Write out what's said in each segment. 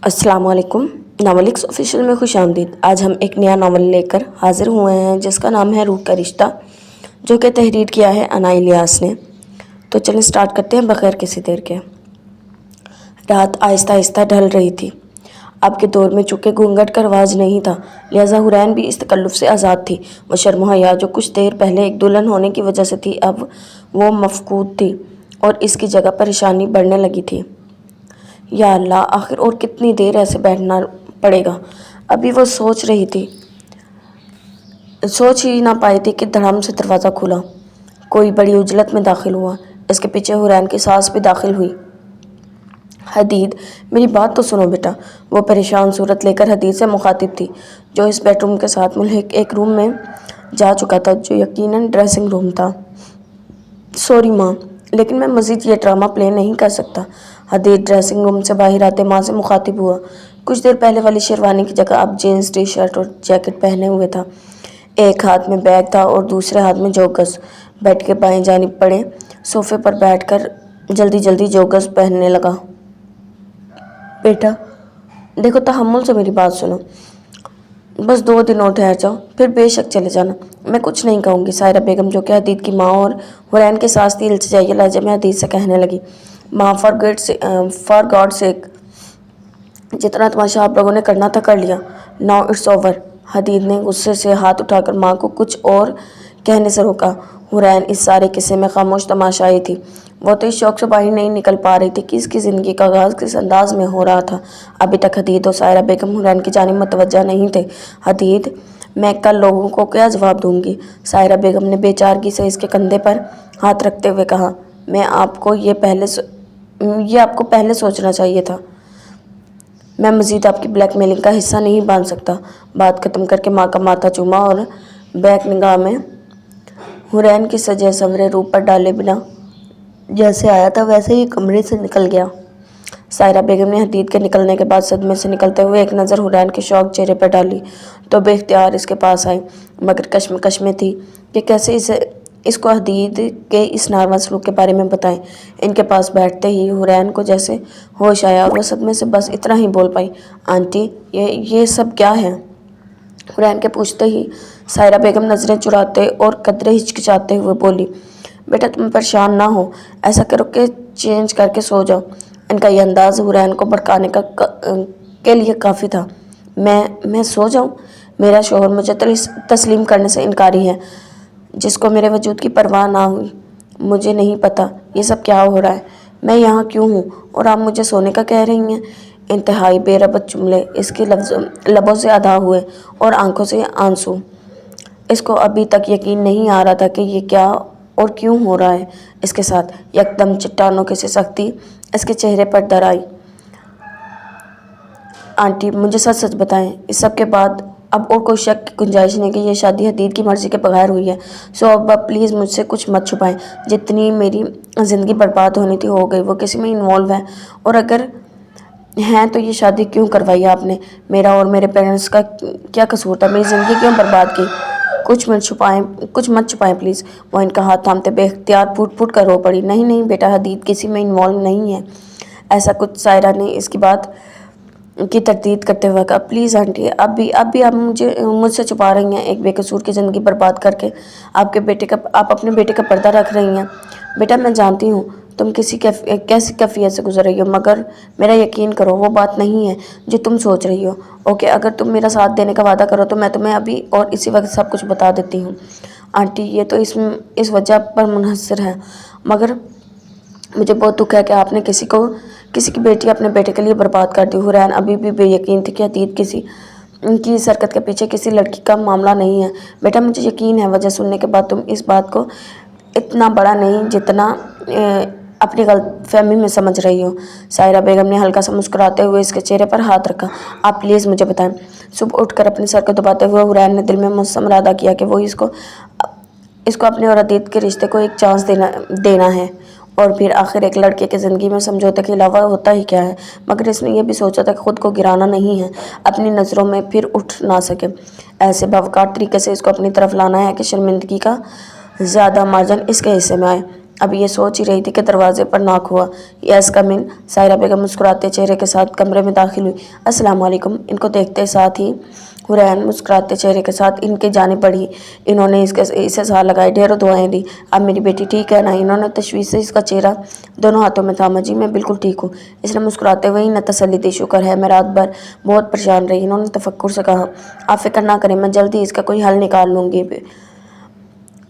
السلام علیکم، ناولکس آفیشیل میں خوش آمدید۔ آج ہم ایک نیا ناول لے کر حاضر ہوئے ہیں جس کا نام ہے روح کا رشتہ، جو کہ تحریر کیا ہے انا الیاس نے۔ تو چلیں سٹارٹ کرتے ہیں بغیر کسی دیر کے۔ رات آہستہ آہستہ ڈھل رہی تھی۔ اب کے دور میں چونکہ گھونگھٹ کا رواج نہیں تھا، لہٰذا حورین بھی اس تکلف سے آزاد تھی۔ وہ شرم و حیا جو کچھ دیر پہلے ایک دلہن ہونے کی وجہ سے تھی، اب وہ مفقود تھی اور اس کی جگہ پریشانی بڑھنے لگی تھی۔ یا اللہ، آخر اور کتنی دیر ایسے بیٹھنا پڑے گا؟ ابھی وہ سوچ ہی نہ پائی تھی کہ دھڑام سے دروازہ کھلا۔ کوئی بڑی عجلت میں داخل ہوا۔ اس کے پیچھے حورین کی ساس بھی داخل ہوئی۔ حدید، میری بات تو سنو بیٹا۔ وہ پریشان صورت لے کر حدید سے مخاطب تھی، جو اس بیڈ روم کے ساتھ ملحق ایک روم میں جا چکا تھا، جو یقیناً ڈریسنگ روم تھا۔ سوری ماں، لیکن میں مزید یہ ڈرامہ پلے نہیں کر سکتا۔ حدید ڈریسنگ روم سے باہر آتے ماں سے مخاطب ہوا۔ کچھ دیر پہلے والی شیروانی کی جگہ اب جینز ٹی شرٹ اور جیکٹ پہنے ہوئے تھا۔ ایک ہاتھ میں بیگ تھا اور دوسرے ہاتھ میں جوگز۔ بیڈ کے بائیں جانب پڑے صوفے پر بیٹھ کر جلدی جلدی جوگز پہننے لگا۔ بیٹا دیکھو، تحمل سے میری بات سنو۔ بس 2 دن اور ٹھہر جاؤ، پھر بے شک چلے جانا۔ میں کچھ نہیں کہوں گی، سائرہ بیگم جو کہ حدید کی ماں اور حورین کے ساس تھی، التجائی لہجے میں حدید سے کہنے لگی۔ ماں، فار گاڈ سیک، جتنا تماشا آپ لوگوں نے کرنا تھا کر لیا۔ Now it's over. حدید نے غصے سے ہاتھ اٹھا کر ماں کو کچھ اور کہنے سے روکا۔ حورین اس سارے قصے میں خاموش تماشائی تھی۔ وہ تو اس شوق سے باہر نہیں نکل پا رہی تھی کہ اس کی زندگی کا آغاز کس انداز میں ہو رہا تھا۔ ابھی تک حدید اور سائرہ بیگم حورین کی جانب متوجہ نہیں تھے۔ حدید، میں کل لوگوں کو کیا جواب دوں گی؟ سائرہ بیگم نے بے چارگی سے اس کے کندھے پر ہاتھ رکھتے ہوئے کہا۔ میں آپ کو یہ آپ کو پہلے سوچنا چاہیے تھا۔ میں مزید آپ کی بلیک میلنگ کا حصہ نہیں بن سکتا۔ بات ختم کر کے ماں کا ماتھا چوما اور بیک نگاہ میں حورین کے سجے سنورے روپ پر ڈالے بنا جیسے آیا تھا ویسے ہی کمرے سے نکل گیا۔ سائرہ بیگم نے حدید کے نکلنے کے بعد صدمے سے نکلتے ہوئے ایک نظر حورین کے شوق چہرے پر ڈالی تو بے اختیار اس کے پاس آئی، مگر کشمکش میں تھی کہ کیسے اس کو حدید کے اس ناروا سلوک کے بارے میں بتائیں۔ ان کے پاس بیٹھتے ہی حورین کو جیسے ہوش آیا اور وہ صدمے سے بس اتنا ہی بول پائی، آنٹی یہ سب کیا ہے؟ حورین کے پوچھتے ہی سائرہ بیگم نظریں چراتے اور قدرے ہچکچاتے ہوئے بولی، بیٹا تم پریشان نہ ہو، ایسا کرو کہ چینج کر کے سو جاؤ۔ ان کا یہ انداز حورین کو بھڑکانے کے لیے کافی تھا۔ میں سو جاؤں؟ میرا شوہر مجھے تسلیم کرنے سے انکاری ہے، جس کو میرے وجود کی پرواہ نہ ہوئی۔ مجھے نہیں پتا یہ سب کیا ہو رہا ہے، میں یہاں کیوں ہوں، اور آپ مجھے سونے کا کہہ رہی ہیں؟ انتہائی بے ربط جملے اس کی لبوں سے ادا ہوئے اور آنکھوں سے آنسو۔ اس کو ابھی تک یقین نہیں آ رہا تھا کہ یہ کیا اور کیوں ہو رہا ہے اس کے ساتھ۔ یکدم چٹانوں کی سی سختی اس کے چہرے پر در آئی۔ آنٹی مجھے سچ سچ بتائیں، اس سب کے بعد اب اور کوئی شک کی گنجائش نہیں کہ یہ شادی حدید کی مرضی کے بغیر ہوئی ہے۔ سو اب پلیز مجھ سے کچھ مت چھپائیں۔ جتنی میری زندگی برباد ہونی تھی ہو گئی، وہ کسی میں انوالو ہے، اور اگر ہیں تو یہ شادی کیوں کروائی آپ نے؟ میرا اور میرے پیرنٹس کا کیا قصور تھا؟ میری زندگی کیوں برباد کی؟ کچھ مت چھپائیں پلیز۔ وہ ان کا ہاتھ تھامتے بے اختیار پھوٹ پھوٹ کر رو پڑی۔ نہیں بیٹا، حدید کسی میں انوالو نہیں ہے، ایسا کچھ۔ سائرہ نے اس کی بات کی تردید کرتے ہوئے کہا، پلیز آنٹی، اب بھی آپ مجھ سے چھپا رہی ہیں، ایک بے قصور کی زندگی برباد کر کے آپ اپنے بیٹے کا پردہ رکھ رہی ہیں۔ بیٹا میں جانتی ہوں تم کیسی کیفیت سے گزر رہی ہو، مگر میرا یقین کرو وہ بات نہیں ہے جو تم سوچ رہی ہو۔ اوکے، اگر تم میرا ساتھ دینے کا وعدہ کرو تو میں تمہیں ابھی اور اسی وقت سب کچھ بتا دیتی ہوں۔ آنٹی یہ تو اس وجہ پر منحصر ہے، مگر مجھے بہت دکھ ہے کہ آپ نے کسی کی بیٹی اپنے بیٹے کے لیے برباد کر دی۔ حورین ابھی بھی بے یقین تھی کہ حدید کی اس حرکت کے پیچھے کسی لڑکی کا معاملہ نہیں ہے۔ بیٹا مجھے یقین ہے، وجہ سننے کے بعد تم اس بات کو اتنا بڑا نہیں جتنا اپنی غلط فہمی میں سمجھ رہی ہو۔ سائرہ بیگم نے ہلکا سا مسکراتے ہوئے اس کے چہرے پر ہاتھ رکھا۔ آپ پلیز مجھے بتائیں۔ صبح اٹھ کر اپنے سر کو دباتے ہوئے حورین نے دل میں مصمم ارادہ کیا کہ وہ اس کو اپنے اور حدید کے رشتے کو ایک چانس دینا ہے، اور پھر آخر ایک لڑکے کی زندگی میں سمجھوتے کے علاوہ ہوتا ہی کیا ہے۔ مگر اس نے یہ بھی سوچا تھا کہ خود کو گرانا نہیں ہے، اپنی نظروں میں پھر اٹھ نہ سکے۔ ایسے باوقار طریقے سے اس کو اپنی طرف لانا ہے کہ شرمندگی کا زیادہ مارجن اس کے حصے میں آئے۔ اب یہ سوچ ہی رہی تھی کہ دروازے پر ناک ہوا۔ یس کم ان، سائرہ بیگم مسکراتے چہرے کے ساتھ کمرے میں داخل ہوئی۔ السلام علیکم۔ ان کو دیکھتے ساتھ ہی حورین مسکراتے چہرے کے ساتھ ان کی جانب بڑھی۔ انہوں نے اسے ساتھ لگائے، ڈھیروں دعائیں دی۔ اب میری بیٹی ٹھیک ہے نا؟ انہوں نے تشویش سے اس کا چہرہ دونوں ہاتھوں میں تھاما۔ جی میں بالکل ٹھیک ہوں، اس نے مسکراتے ہوئے انہیں تسلی دی۔ شکر ہے، میں رات بھر بہت پریشان رہی، انہوں نے تفکر سے کہا۔ آپ فکر نہ کریں، میں جلدی اس کا کوئی حل نکال لوں گی۔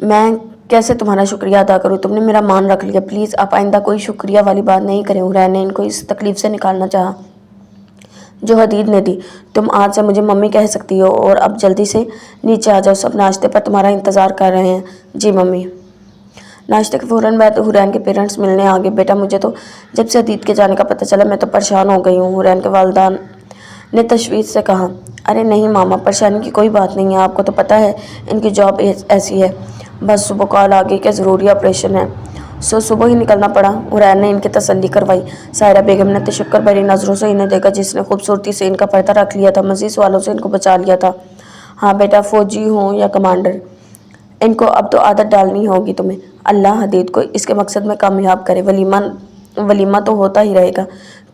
میں کیسے تمہارا شکریہ ادا کروں؟ تم نے میرا مان رکھ لیا، پلیز آپ آئندہ کوئی شکریہ والی بات نہیں کریں۔ حورین نے ان کو اس تکلیف سے نکالنا چاہا جو حدید نے دی۔ تم آج سے مجھے ممی کہہ سکتی ہو، اور اب جلدی سے نیچے آ جاؤ، سب ناشتے پر تمہارا انتظار کر رہے ہیں۔ جی ممی۔ ناشتے کے فوراً بعد حورین کے پیرنٹس ملنے آ گئے۔ بیٹا مجھے تو جب سے حدید کے جانے کا پتہ چلا میں تو پریشان ہو گئی ہوں، حورین کے والدان نے تشویش سے کہا۔ ارے نہیں ماما، پریشانی کی کوئی بات نہیں ہے، آپ کو تو پتہ ہے ان کی جاب ایسی ہے، بس صبح کال آ گئی کہ ضروری آپریشن ہے، سو صبح ہی نکلنا پڑا۔ حورین نے ان کی تسلی کروائی۔ سائرہ بیگم نے تشکر بھری نظروں سے انہیں دیکھا، جس نے خوبصورتی سے ان کا پردہ رکھ لیا تھا، مزید سوالوں سے ان کو بچا لیا تھا۔ ہاں بیٹا، فوجی ہوں یا کمانڈر، ان کو اب تو عادت ڈالنی ہوگی تمہیں۔ اللہ حدید کو اس کے مقصد میں کامیاب کرے۔ ولیمہ تو ہوتا ہی رہے گا،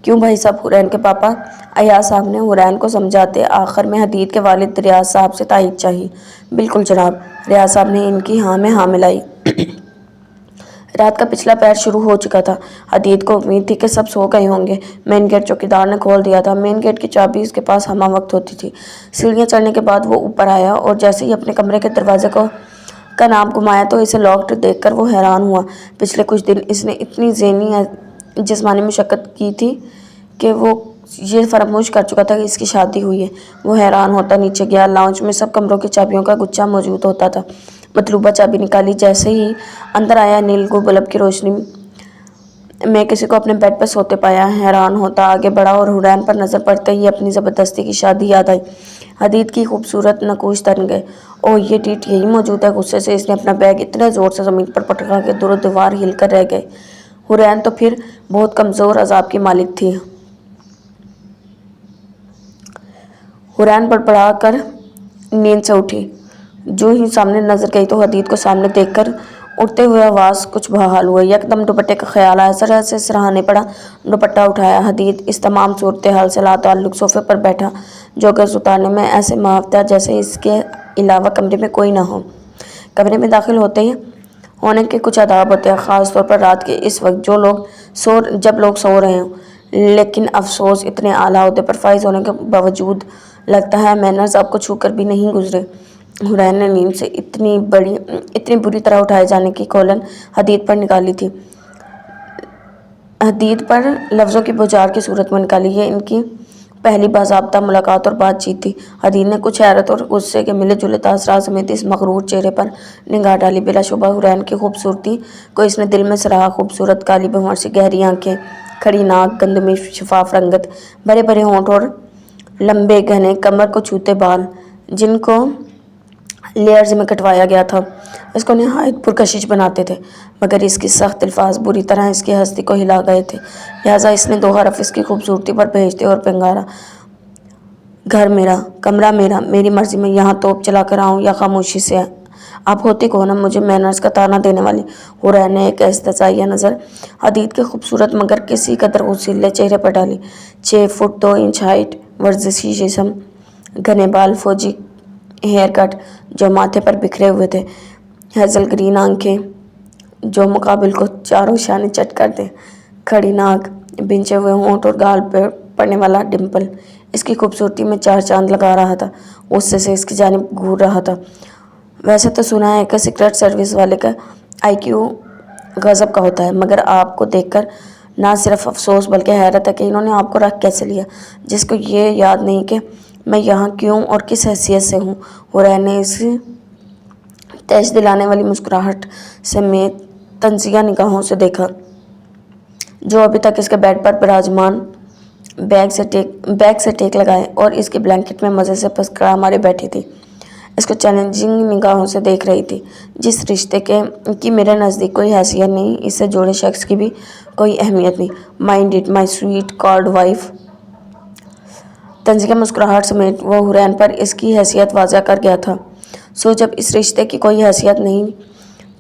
کیوں بھائی صاحب؟ حورین کے پاپا ایاز صاحب نے حورین کو سمجھاتے آخر میں حدید کے والد ریاض صاحب سے تائید چاہی۔ بالکل جناب، ریاض صاحب نے ان کی ہاں میں ہاں ملائی۔ رات کا پچھلا پہر شروع ہو چکا تھا۔ حدید کو امید تھی کہ سب سو گئے ہوں گے۔ مین گیٹ چوکیدار نے کھول دیا تھا۔ مین گیٹ کی چابی اس کے پاس ہمہ وقت ہوتی تھی۔ سیڑھیاں چڑھنے کے بعد وہ اوپر آیا اور جیسے ہی اپنے کمرے کے دروازے کا ناب گھمایا تو اسے لاکڈ دیکھ کر وہ حیران ہوا۔ پچھلے کچھ دن اس نے اتنی ذہنی جسمانی مشقت کی تھی کہ وہ یہ فراموش کر چکا تھا کہ اس کی شادی ہوئی ہے۔ وہ حیران ہوتا نیچے گیا۔ لاؤنج میں سب کمروں کی چابیوں کا گچھا موجود ہوتا تھا۔ مطلوبہ چابی نکالی، جیسے ہی اندر آیا نیل کو بلب کی روشنی میں کسی کو اپنے بیڈ پر سوتے پایا۔ حیران ہوتا آگے بڑھا اور حورین پر نظر پڑتے ہی اپنی زبردستی کی شادی یاد آئی۔ حدید کی خوبصورت نقوش تن گئے۔ اوہ یہ ڈیٹ یہی موجود ہے۔ غصے سے اس نے اپنا بیگ اتنے زور سے زمین پر پٹکا کہ در و دیوار ہل کر رہ گئے۔ حورین تو پھر بہت کمزور اعصاب کی مالک تھی۔ حورین بڑبڑا کر نیند سے اٹھی۔ جو ہی سامنے نظر گئی تو حدید کو سامنے دیکھ کر اٹھتے ہوئے آواز کچھ بحال ہوئے۔ یکدم دوپٹے کا خیال آیا، ذرا سے سراہنے پڑا، دوپٹہ اٹھایا۔ حدید اس تمام صورتحال سے لاتعلق صوفے پر بیٹھا، جو گز اتارنے میں ایسے معاف تھا جیسے اس کے علاوہ کمرے میں کوئی نہ ہو۔ کمرے میں داخل ہونے کے کچھ آداب ہوتے ہیں، خاص طور پر رات کے اس وقت جب لوگ سو رہے ہوں، لیکن افسوس اتنے اعلیٰ عہدے پر فائز ہونے کے باوجود لگتا ہے مینرز آپ کو چھو کر بھی نہیں گزرے۔ حورین نے نیند سے اتنی بری طرح اٹھائے جانے کی کھولن حدید پر نکالی تھی، حدید پر لفظوں کی بوچھار کی صورت میں نکالی۔ یہ ان کی پہلی باضابطہ ملاقات اور بات چیت تھی۔ حدید نے کچھ حیرت اور غصے کے ملے جلے تاثرات سمیت اس مغرور چہرے پر نگاہ ڈالی۔ بلا شبہ حورین کی خوبصورتی کو اس نے دل میں سراہا۔ خوبصورت کالی بھنور سی گہری آنکھیں، کھڑی ناک، گندمی شفاف رنگت، بڑے بڑے ہونٹ اور لمبے گھنے کمر کو چھوتے بال جن کو لیئرز میں کٹوایا گیا تھا اس کو نہایت پرکشش بناتے تھے، مگر اس کی سخت الفاظ بری طرح اس کی ہستی کو ہلا گئے تھے، لہٰذا اس نے دو حرف اس کی خوبصورتی پر بھیجتے اور پنکارا، گھر میرا، کمرہ میرا، میری مرضی میں یہاں توپ چلا کر آؤں یا خاموشی سے۔ آپ ہوتی کون ہیں مجھے مینرز کا طعنہ دینے والی؟ حورین نے ایک استحضائیہ نظر حدید کے خوبصورت مگر کسی قدر غصیلے چہرے پر ڈالی۔ 6 فٹ 2 انچ ہائٹ، ورزشی جسم، گھنے بال، فوجی ہیئر کٹ جو ماتھے پر بکھرے ہوئے تھے، ہیزل گرین آنکھیں جو مقابل کو چاروں شانے چٹ کر دیں، کھڑی ناک، بنچے ہوئے ہونٹ اور گال پہ پڑنے والا ڈمپل اس کی خوبصورتی میں 4 چاند لگا رہا تھا۔ غصے سے اس کی جانب گھور رہا تھا۔ ویسے تو سنا ہے کہ سیکرٹ سروس والے کا IQ غضب کا ہوتا ہے، مگر آپ کو دیکھ کر نہ صرف افسوس بلکہ حیرت ہے کہ انہوں نے آپ کو رکھ کیسے لیا، جس کو یہ یاد نہیں کہ میں یہاں کیوں اور کس حیثیت سے ہوں۔ حورین نے اس تیش دلانے والی مسکراہٹ سمیت طنزیہ نگاہوں سے دیکھا جو ابھی تک اس کے بیڈ پر براجمان بیگ سے ٹیک لگائے اور اس کی بلینکٹ میں مزے سے پسکڑا مارے بیٹھی تھی، اس کو چیلنجنگ نگاہوں سے دیکھ رہی تھی۔ جس رشتے کی میرے نزدیک کوئی حیثیت نہیں، اس سے جڑے شخص کی بھی کوئی اہمیت نہیں۔ Mind it my sweet card wife. طنزیہ مسکراہٹ سمیت وہ حورین پر اس کی حیثیت واضح کر گیا تھا۔ سو جب اس رشتے کی کوئی حیثیت نہیں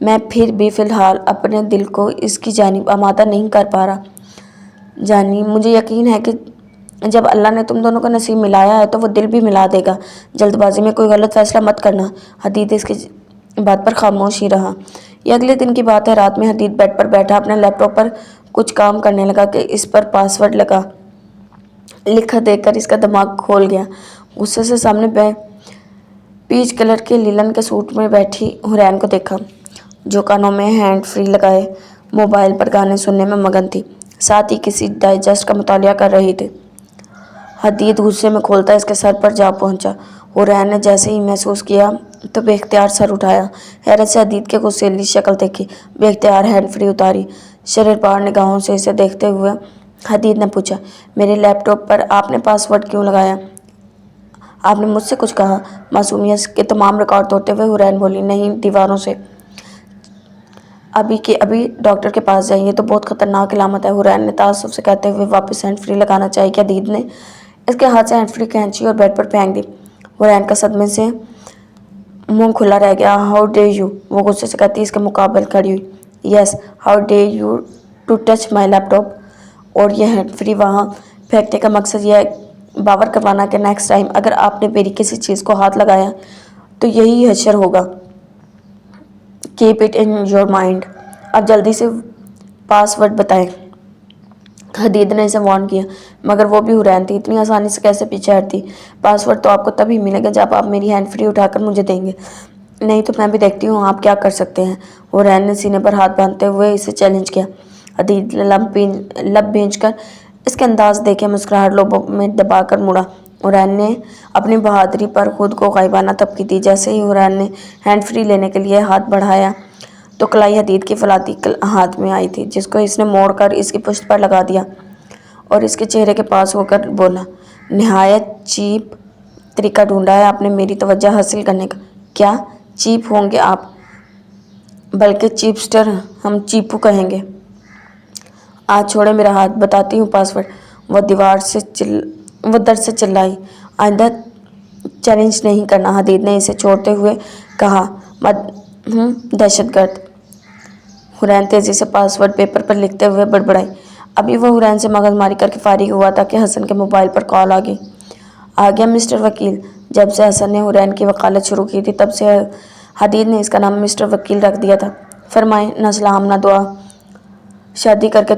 میں پھر بھی فی الحال اپنے دل کو اس کی جانب آمادہ نہیں کر پا رہا۔ جانی، مجھے یقین ہے کہ جب اللہ نے تم دونوں کا نصیب ملایا ہے تو وہ دل بھی ملا دے گا۔ جلد بازی میں کوئی غلط فیصلہ مت کرنا۔ حدید اس کی بات پر خاموش ہی رہا۔ یہ اگلے دن کی بات ہے۔ رات میں حدید بیڈ پر بیٹھا اپنے لیپ ٹاپ پر کچھ کام کرنے لگا کہ اس پر پاس ورڈ لکھا دیکھ کر اس کا دماغ کھول گیا۔ غصے سے سامنے پیچ کلر کے للن کے سوٹ میں بیٹھی حورین کو دیکھا، جو کانوں میں ہینڈ فری لگائے موبائل پر گانے سننے میں مگن تھی، ساتھ ہی کسی ڈائجسٹ کا مطالعہ کر رہی تھی۔ حدید غصے میں کھولتا اس کے سر پر جا پہنچا۔ حورین نے جیسے ہی محسوس کیا تو بے اختیار سر اٹھایا، حیرت سے حدید کے غصیلی شکل دیکھی، بے اختیار ہینڈ فری اتاری، شررپار نگاہوں سے اسے دیکھتے ہوئے حدید نے پوچھا، میرے لیپ ٹاپ پر آپ نے پاس ورڈ کیوں لگایا؟ آپ نے مجھ سے کچھ کہا؟ معصومیت کے تمام ریکارڈ توڑتے ہوئے حورین بولی، نہیں، دیواروں سے۔ ابھی کے ابھی ڈاکٹر کے پاس جائیں، یہ تو بہت خطرناک علامت ہے، حورین نے تعصب سے کہتے ہوئے واپس ہینڈ فری لگانا چاہی کہ حدید نے اس کے ہاتھ سے ہینڈ فری کھینچی اور بیڈ پر پھینک دی۔ حورین کا صدمے سے منہ کھلا رہ گیا۔ ہاؤ ڈے یو، وہ غصے سے کہتی اس کے مقابل کھڑی ہوئی۔ Yes, how dare you to touch my laptop. اور یہ ہینڈ فری وہاں پھینکنے کا مقصد یہ باور کروانا کہ نیکسٹ ٹائم اگر آپ نے میری کسی چیز کو ہاتھ لگایا تو یہی حشر ہوگا۔ Keep it in your mind. اب جلدی سے پاس ورڈ بتائیں۔ حدید نے اسے وارن کیا، مگر وہ بھی حورین تھی، اتنی آسانی سے کیسے پیچھے ہٹتی؟ پاس ورڈ تو آپ کو تب ہی ملے گا جب آپ میری ہینڈ فری اٹھا کر مجھے دیں گے، نہیں تو میں بھی دیکھتی ہوں آپ کیا کر سکتے ہیں۔ حورین نے سینے پر ہاتھ باندھتے ہوئے اسے چیلنج کیا۔ حدید نے لب بھینچ کر اس کے انداز دیکھے، مسکراہٹ لبوں میں دبا کر مڑا۔ حورین نے اپنی بہادری پر خود کو غائبانہ تبکی دی۔ جیسے ہی حورین نے ہینڈ فری لینے کے لیے ہاتھ بڑھایا تو کلائی حدید کی فلاتی ہاتھ میں آئی تھی، جس کو اس نے موڑ کر اس کی پشت پر لگا دیا اور اس کے چہرے کے پاس ہو کر بولا، نہایت چیپ طریقہ ڈھونڈا ہے آپ نے میری توجہ حاصل کرنے کا۔ کیا چیپ ہوں گے آپ؟ بلکہ چیپسٹر، ہم چیپو کہیں گے۔ آج چھوڑے میرا ہاتھ، بتاتی ہوں پاس ورڈ۔ وہ در سے چلائی، آئندہ چیلنج نہیں کرنا۔ حدید نے اسے چھوڑتے ہوئے کہا، دہشت گرد۔ حورین تیزی سے پاس ورڈ پیپر پر لکھتے ہوئے بڑبڑائی۔ ابھی وہ حورین سے مغز ماری کر کے فارغ ہوا تھا کہ حسن کے موبائل پر کال آ گیا مسٹر وکیل۔ جب سے حسن نے حورین کی وکالت شروع کی تھی تب سے حدید نے اس کا نام مسٹر وکیل رکھ دیا تھا۔ فرمائیں، نہ سلام نہ دعا، شادی کر کے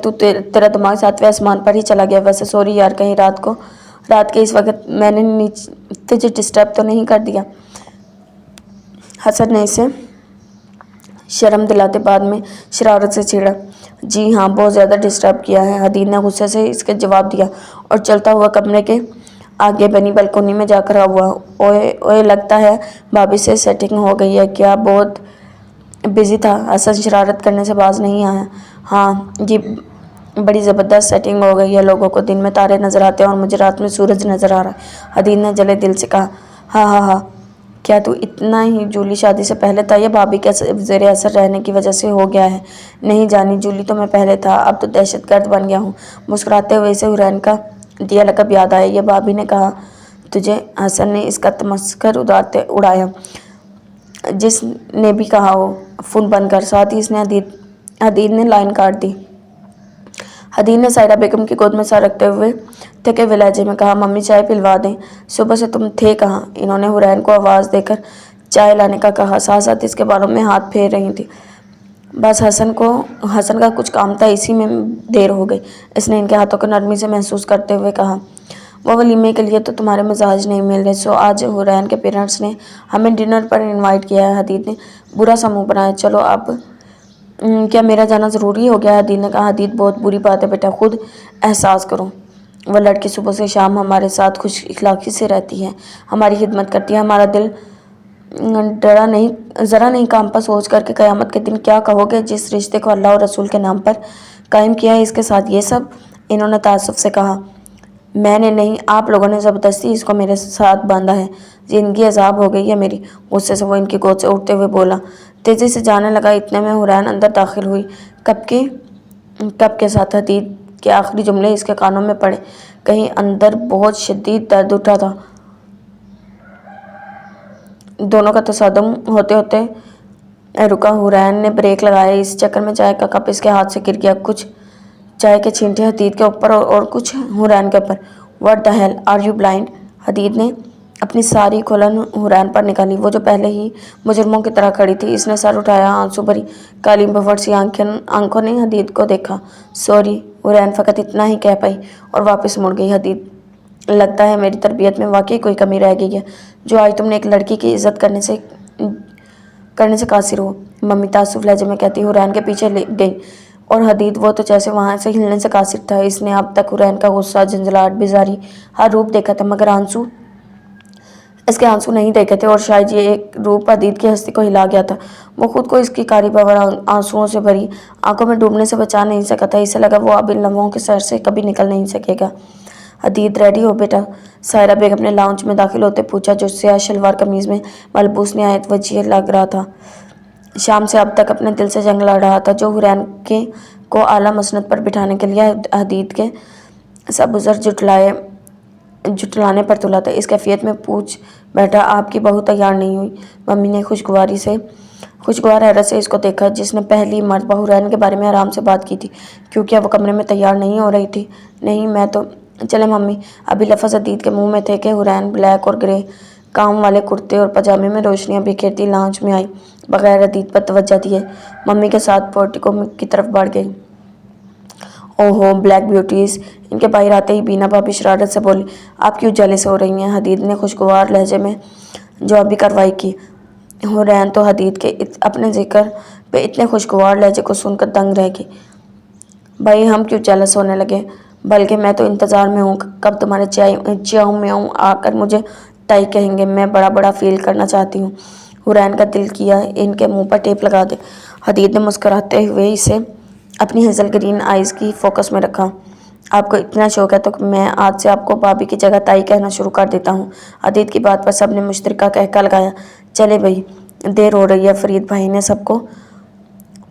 تیرا دماغ 7ویں آسمان پر ہی چلا گیا۔ ویسے سوری یار، کہیں رات کے اس وقت میں نے تجھے ڈسٹرب تو نہیں کر دیا؟ حسن نے اسے شرم دلاتے بعد میں شرارت سے چھیڑا، جی ہاں، بہت زیادہ ڈسٹرب کیا ہے۔ حدید نے غصے سے اس کے جواب دیا اور چلتا ہوا کمرے کے آگے بنی بلکونی میں جا کھڑا ہوا۔ اوئے لگتا ہے بھابھی سے سیٹنگ ہو گئی ہے کیا؟ بہت بزی تھا؟ حسن شرارت کرنے سے باز نہیں آیا۔ ہاں جی، بڑی زبردست سیٹنگ ہو گئی ہے، لوگوں کو دن میں تارے نظر آتے ہیں اور مجھے رات میں سورج نظر آ رہا ہے۔ حدید نے جلے دل سے کہا، ہاں ہاں ہاں، کیا تو اتنا ہی جولی شادی سے پہلے تھا یا بھابھی کے زیر اثر رہنے کی وجہ سے ہو گیا ہے؟ نہیں جانی، جولی تو میں پہلے تھا، اب تو دہشت گرد بن گیا ہوں۔ مسکراتے ہوئے اسے حورین کا دیا لقب یاد آیا، یہ بھابھی نے کہا تجھے؟ حسن نے اس کا تمسخر اڑایا، جس نے بھی کہا ہو، فون بند کر۔ ساتھ ہی اس نے حدید نے لائن کاٹ دی۔ حدید نے سائرہ بیگم کی گود میں سر رکھتے ہوئے تھکے ہوئے لہجے میں کہا، ممی چائے پلوا دیں؟ صبح سے تم تھے کہاں؟ انہوں نے حورین کو آواز دے کر چائے لانے کا کہا، ساتھ ساتھ اس کے بالوں میں ہاتھ پھیر رہی تھی۔ بس حسن کا کچھ کام تھا، اسی میں دیر ہو گئی، اس نے ان کے ہاتھوں کو نرمی سے محسوس کرتے ہوئے کہا۔ وہ ولیمے کے لیے تو تمہارے مزاج نہیں مل رہے، سو آج حورین کے پیرنٹس نے ہمیں ڈنر پر انوائٹ کیا ہے۔ حدید نے برا سا منہ بنایا، چلو اب کیا میرا جانا ضروری ہو گیا؟ حدید نے کہا، حدید بہت بری بات ہے بیٹا، خود احساس کرو، وہ لڑکی صبح سے شام ہمارے ساتھ خوش اخلاقی سے رہتی ہے، ہماری خدمت کرتی ہے، ہمارا دل ذرا نہیں کانپا سوچ کر کہ قیامت کے دن کیا کہو گے جس رشتے کو اللہ اور رسول کے نام پر قائم کیا ہے، اس کے ساتھ یہ سب؟ انہوں نے تعصب سے کہا، میں نے نہیں، آپ لوگوں نے زبردستی اس کو میرے ساتھ باندھا ہے، زندگی عذاب ہو گئی ہے میری۔ غصے سے وہ ان کی گود سے اٹھتے ہوئے بولا، تیزی سے جانے لگا۔ اتنے میں حورین اندر داخل ہوئی۔ کب کے ساتھ حدید کے آخری جملے اس کے کانوں میں پڑے، کہیں اندر بہت شدید درد اٹھا تھا۔ دونوں کا تصادم ہوتے ہوتے رکا۔ حورین نے بریک لگایا۔ اس چکر میں چائے کا کپ اس کے ہاتھ سے گر گیا۔ کچھ چائے کے چھینٹے حدید کے اوپر اور کچھ حورین کے اوپر۔ "What the hell? Are you blind?" حدید نے اپنی ساری کھلن حورین پر نکالی، وہ جو پہلے ہی مجرموں کی طرح کھڑی تھی۔ اس نے سر اٹھایا، آنسو بھری کالی بھور سی آنکھوں نے حدید کو دیکھا۔ "سوری" حورین فقط اتنا ہی کہہ پائی اور واپس مڑ گئی۔ حدید، لگتا ہے میری تربیت میں واقعی کوئی کمی رہ گئی ہے جو آج تم نے ایک لڑکی کی عزت کرنے سے قاصر ہو، ممی تعصب لہجے میں کہتی حورین کے پیچھے گئی۔ اور حدید، وہ تو جیسے وہاں سے ہلنے سے قاصر تھا۔ اس نے اب تک حورین کا غصہ، جھنجھلاہٹ، بیزاری ہر روپ دیکھا تھا، مگر آنسو، اس کے آنسو نہیں دیکھے تھے۔ اور شاید یہ ایک روپ حدید کی ہستی کو ہلا گیا تھا۔ وہ خود کو اس کی کالی بھور آنسوؤں سے بھری آنکھوں میں ڈوبنے سے بچا نہیں سکا تھا۔ اسے لگا وہ اب ان لمحوں کے سر سے کبھی نکل نہیں سکے گا۔ "حدید، ریڈی ہو بیٹا؟" سائرہ بیگم نے لاؤنج میں داخل ہوتے پوچھا، جو سیاہ شلوار قمیض میں ملبوس نہایت وجیح لگ رہا تھا۔ شام سے اب تک اپنے دل سے جنگ لڑ رہا تھا، جو حورین کو اعلیٰ مسند پر بٹھانے کے لیے حدید کے سب عذر جھٹلانے پر تلا تھا۔ اس کیفیت میں پوچھ بیٹھا، "آپ کی بہو تیار نہیں ہوئی؟" ممی نے خوشگوار حیرت سے اس کو دیکھا، جس نے پہلی مرتبہ حورین کے بارے میں آرام سے بات کی تھی۔ "کیوں، کیا وہ کمرے میں تیار نہیں ہو رہی تھی؟" "نہیں، میں تو..." "چلیں ممی۔" ابھی لفظ حدید کے منہ میں تھے کہ حورین بلیک اور گرے کام والے کرتے اور پاجامے میں روشنیاں بکھیرتی لاؤنج میں آئی۔ بغیر حدید پر توجہ دیے ممی کے ساتھ پورٹیکو کی طرف بڑھ گئی۔ "اوہو، بلیک بیوٹیز!" ان کے باہر آتے ہی بینا بھابی شرارت سے بولی، "آپ کیوں جیلس ہو رہی ہیں؟" حدید نے خوشگوار لہجے میں جوابی کارروائی کی۔ حورین تو حدید کے اپنے ذکر پہ اتنے خوشگوار لہجے کو سن کر دنگ رہ گئی۔ "بھائی، ہم کیوں جیلس ہونے لگے؟ بلکہ میں تو انتظار میں ہوں کب تمہارے چیاؤ میاؤ آ کر مجھے ٹائی کہیں گے۔ میں بڑا بڑا فیل کرنا چاہتی ہوں۔" حورین کا دل کیا ان کے منہ پر ٹیپ لگا دے۔ حدید نے مسکراتے ہوئے اسے اپنی ہیزل گرین آئیز کی فوکس میں رکھا۔ "آپ کو اتنا شوق ہے تو میں آج سے آپ کو بھابی کی جگہ تائی کہنا شروع کر دیتا ہوں۔" حدید کی بات پر سب نے مشترکہ قہقہ لگایا۔ "چلے بھائی، دیر ہو رہی ہے۔" فرید بھائی نے سب کو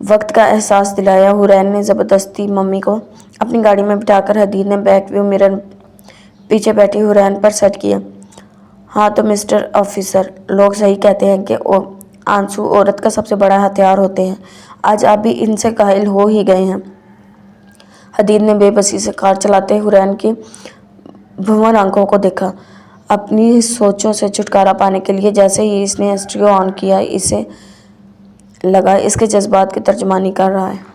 وقت کا احساس دلایا۔ حورین نے زبردستی ممی کو اپنی گاڑی میں بٹھا کر حدید نے بیک ویو مرر پیچھے بیٹھی حورین پر سیٹ کیا۔ "ہاں تو مسٹر آفیسر، لوگ صحیح کہتے ہیں کہ آنسو عورت کا سب سے بڑا ہتھیار ہوتے ہیں۔ آج آپ بھی ان سے قائل ہو ہی گئے ہیں۔" حدید نے بے بسی سے کار چلاتے حورین کی بھنور آنکھوں کو دیکھا۔ اپنی سوچوں سے چھٹکارا پانے کے لیے جیسے ہی اس نے اسٹیریو آن کیا، اسے لگا اس کے جذبات کی ترجمانی کر رہا ہے۔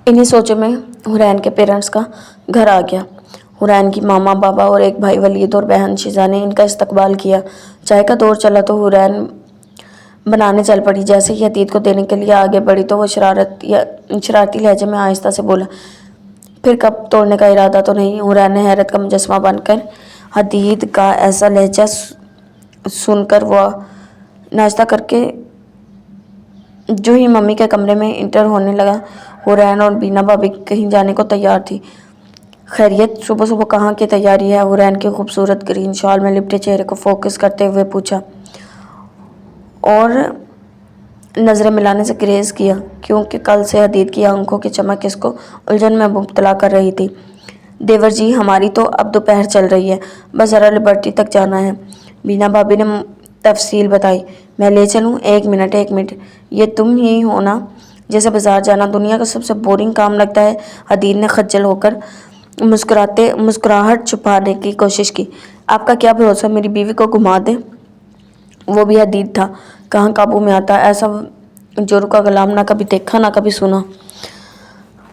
انہی سوچوں میں حورین کے پیرنٹس کا گھر آ گیا۔ حورین کی ماما، بابا اور ایک بھائی ولید اور بہن شیزہ نے ان کا استقبال کیا۔ چائے کا دور چلا تو حورین بنانے چل پڑی۔ جیسے ہی حدید کو دینے کے لیے آگے بڑھی تو وہ شرارتی لہجے میں آہستہ سے بولا، "پھر کپ توڑنے کا ارادہ تو نہیں؟" حورین نے حیرت کا مجسمہ بن کر حدید کا ایسا لہجہ سن کر وہ ناشتہ کر کے جو ہی ممی کے کمرے میں انٹر ہونے لگا، حورین اور بینا بھابی کہیں جانے کو تیار تھی۔ "خیریت، صبح صبح کہاں کی تیاری ہے؟" حورین کے خوبصورت گرین شال میں لپٹے چہرے کو فوکس کرتے ہوئے پوچھا اور نظریں ملانے سے گریز کیا، کیونکہ کل سے حدید کی آنکھوں کی چمک اس کو الجھن میں مبتلا کر رہی تھی۔ "دیور جی، ہماری تو اب دوپہر چل رہی ہے، بس ذرا لبرٹی تک جانا ہے۔" بینا بھابی نے تفصیل بتائی۔ "میں لے چلوں؟ ایک منٹ، یہ تم ہی ہو نا جسے بازار جانا دنیا کا سب سے بورنگ کام لگتا ہے؟" حدید نے خجل ہو کر مسکراہٹ چھپانے کی کوشش کی۔ "آپ کا کیا بھروسہ میری بیوی کو گھما دے؟" وہ بھی حدید تھا، کہاں قابو میں آتا۔ ایسا جورو کا غلام نہ کبھی دیکھا نہ کبھی سنا۔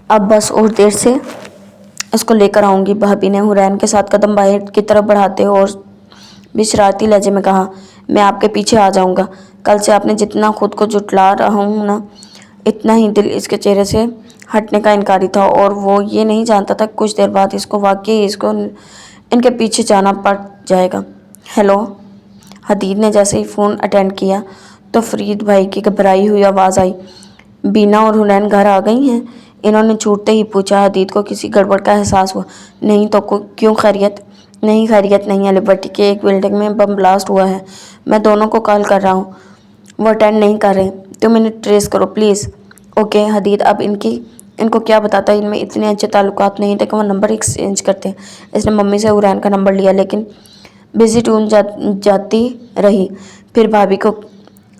"اب بس اور دیر سے اس کو لے کر آؤں گی۔" بھابی نے حورین کے ساتھ قدم باہر کی طرف بڑھاتے اور بھی شرارتی لہجے میں کہا، "میں آپ کے پیچھے آ جاؤں گا۔" کل سے آپ نے جتنا خود کو جھٹلا رہا ہوں نا، اتنا ہی دل اس کے چہرے سے ہٹنے کا انکاری تھا، اور وہ یہ نہیں جانتا تھا کہ کچھ دیر بعد اس کو واقعی ان کے پیچھے جانا پڑ جائے گا۔ "ہیلو!" حدید نے جیسے ہی فون اٹینڈ کیا تو فرید بھائی کی گھبرائی ہوئی آواز آئی، "بینا اور حورین گھر آ گئی ہیں؟" انہوں نے چھوٹتے ہی پوچھا۔ حدید کو کسی گڑبڑ کا احساس ہوا۔ "نہیں تو کیوں، خیریت؟" "نہیں، خیریت نہیں ہے، لبرٹی کی ایک بلڈنگ میں بم بلاسٹ ہوا ہے، میں دونوں کو کال کر رہا ہوں، وہ اٹینڈ نہیں کر رہے، تم انہیں ٹریس کرو پلیز۔ اوکے حدید، اب ان کو کیا بتاتا، ان میں اتنے اچھے تعلقات نہیں تھے کہ وہ نمبر ایکسچینج کرتے۔ اس نے ممی سے حورین کا نمبر لیا لیکن بزی ٹون جاتی رہی، پھر بھابھی کو،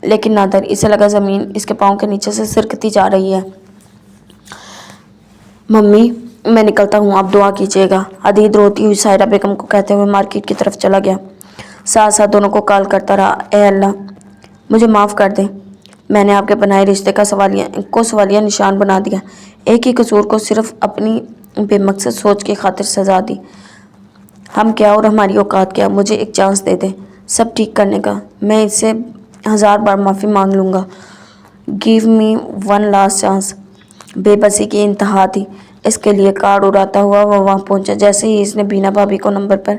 لیکن نادر، اسے لگا زمین اس کے پاؤں کے نیچے سے سرکتی جا رہی ہے۔ ممی میں نکلتا ہوں، آپ دعا کیجیے گا، حدید روتی ہوئی سائرہ بیگم کو کہتے ہوئے مارکیٹ کی طرف چلا گیا۔ ساتھ ساتھ دونوں کو کال کرتا رہا، اے اللہ مجھے معاف کر دیں، میں نے آپ کے بنائے رشتے کا سوالیہ نشان بنا دیا، ایک ہی قصور کو صرف اپنی بے مقصد سوچ کی خاطر سزا دی۔ ہم کیا اور ہماری اوقات کیا، مجھے ایک چانس دے دیں سب ٹھیک کرنے کا، میں اس سے 1000 بار معافی مانگ لوں گا۔ Give me one last chance. بے بسی کی انتہا تھی اس کے لیے۔ کارڈ اڑاتا ہوا وہ وہاں پہنچا۔ جیسے ہی اس نے بینا بھابھی کو نمبر پر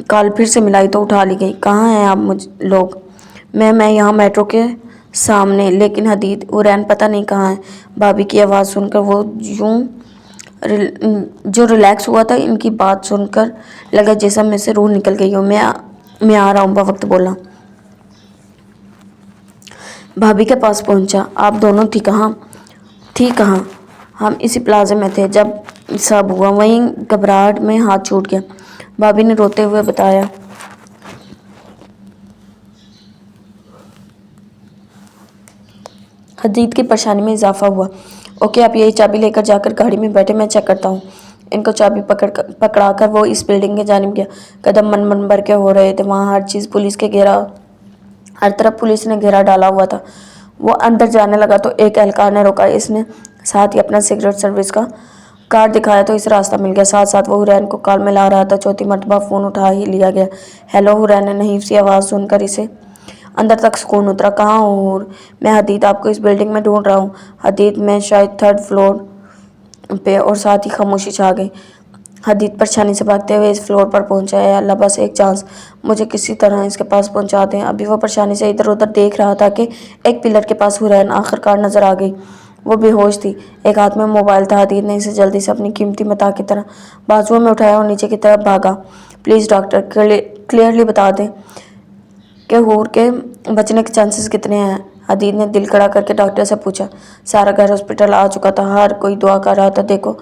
کال پھر سے ملائی تو اٹھا لی گئی۔ کہاں ہیں آپ لوگ؟ میں یہاں میٹرو کے سامنے، لیکن حدید حورین پتہ نہیں کہاں ہے۔ بھابھی کی آواز سن کر وہ جو ریلیکس ہوا تھا، ان کی بات سن کر لگا جسم میں سے روح نکل گئی ہو۔ میں آ رہا ہوں، بوقت بولا۔ بھابھی کے پاس پہنچا، آپ دونوں تھی کہاں؟ ہم اسی پلازے میں تھے جب سب ہوا۔ وہیں گھبراہٹ میں ہاتھ چھوٹ گیا۔ بھابھی نے روتے ہوئے بتایا۔ حدید کی پریشانی میں اضافہ ہوا۔ اوکے آپ یہی چابی لے کر جا کر گاڑی میں بیٹھے، میں چیک کرتا ہوں۔ ان کو چابی پکڑا کر وہ اس بلڈنگ کی جانب گیا۔ قدم من بھر کے ہو رہے تھے، وہاں ہر طرف پولیس نے گھیرا ڈالا ہوا تھا۔ وہ اندر جانے لگا تو ایک اہلکار نے روکا۔ اس نے ساتھ ہی اپنا سیکرٹ سروس کا کارڈ دکھایا تو اسے راستہ مل گیا۔ ساتھ ساتھ وہ حورین کو کال میں لا رہا تھا۔ چوتھی مرتبہ فون اٹھا ہی لیا گیا۔ ہیلو، حورین نے نحیف سی آواز سن کر اسے اندر تک سکون اترا۔ کہاں ہو حور؟ میں حدید، آپ کو اس بلڈنگ میں ڈھونڈ رہا ہوں۔ حدید، میں شاید 3rd فلور پہ، اور ساتھ ہی خاموشی چھا گئی۔ حدید پریشانی سے بھاگتے ہوئے اس فلور پر پہنچا۔ اے اللہ بس ایک چانس، مجھے کسی طرح اس کے پاس پہنچا دیں۔ ابھی وہ پریشانی سے ادھر ادھر دیکھ رہا تھا کہ ایک پلر کے پاس حورین آخرکار نظر آ گئی۔ وہ بے ہوش تھی، ایک ہاتھ میں موبائل تھا۔ حدید نے اسے جلدی سے اپنی قیمتی متاع کی طرح بازوؤں میں اٹھایا اور نیچے کی طرف بھاگا۔ پلیز ڈاکٹر، کلیئرلی بتا دیں کہ حور کے بچنے کے چانسز کتنے ہیں؟ حدید نے دل کڑا کر کے ڈاکٹر سے پوچھا۔ سارا گھر ہاسپٹل آ چکا تھا، ہر کوئی دعا کر رہا تھا۔ دیکھو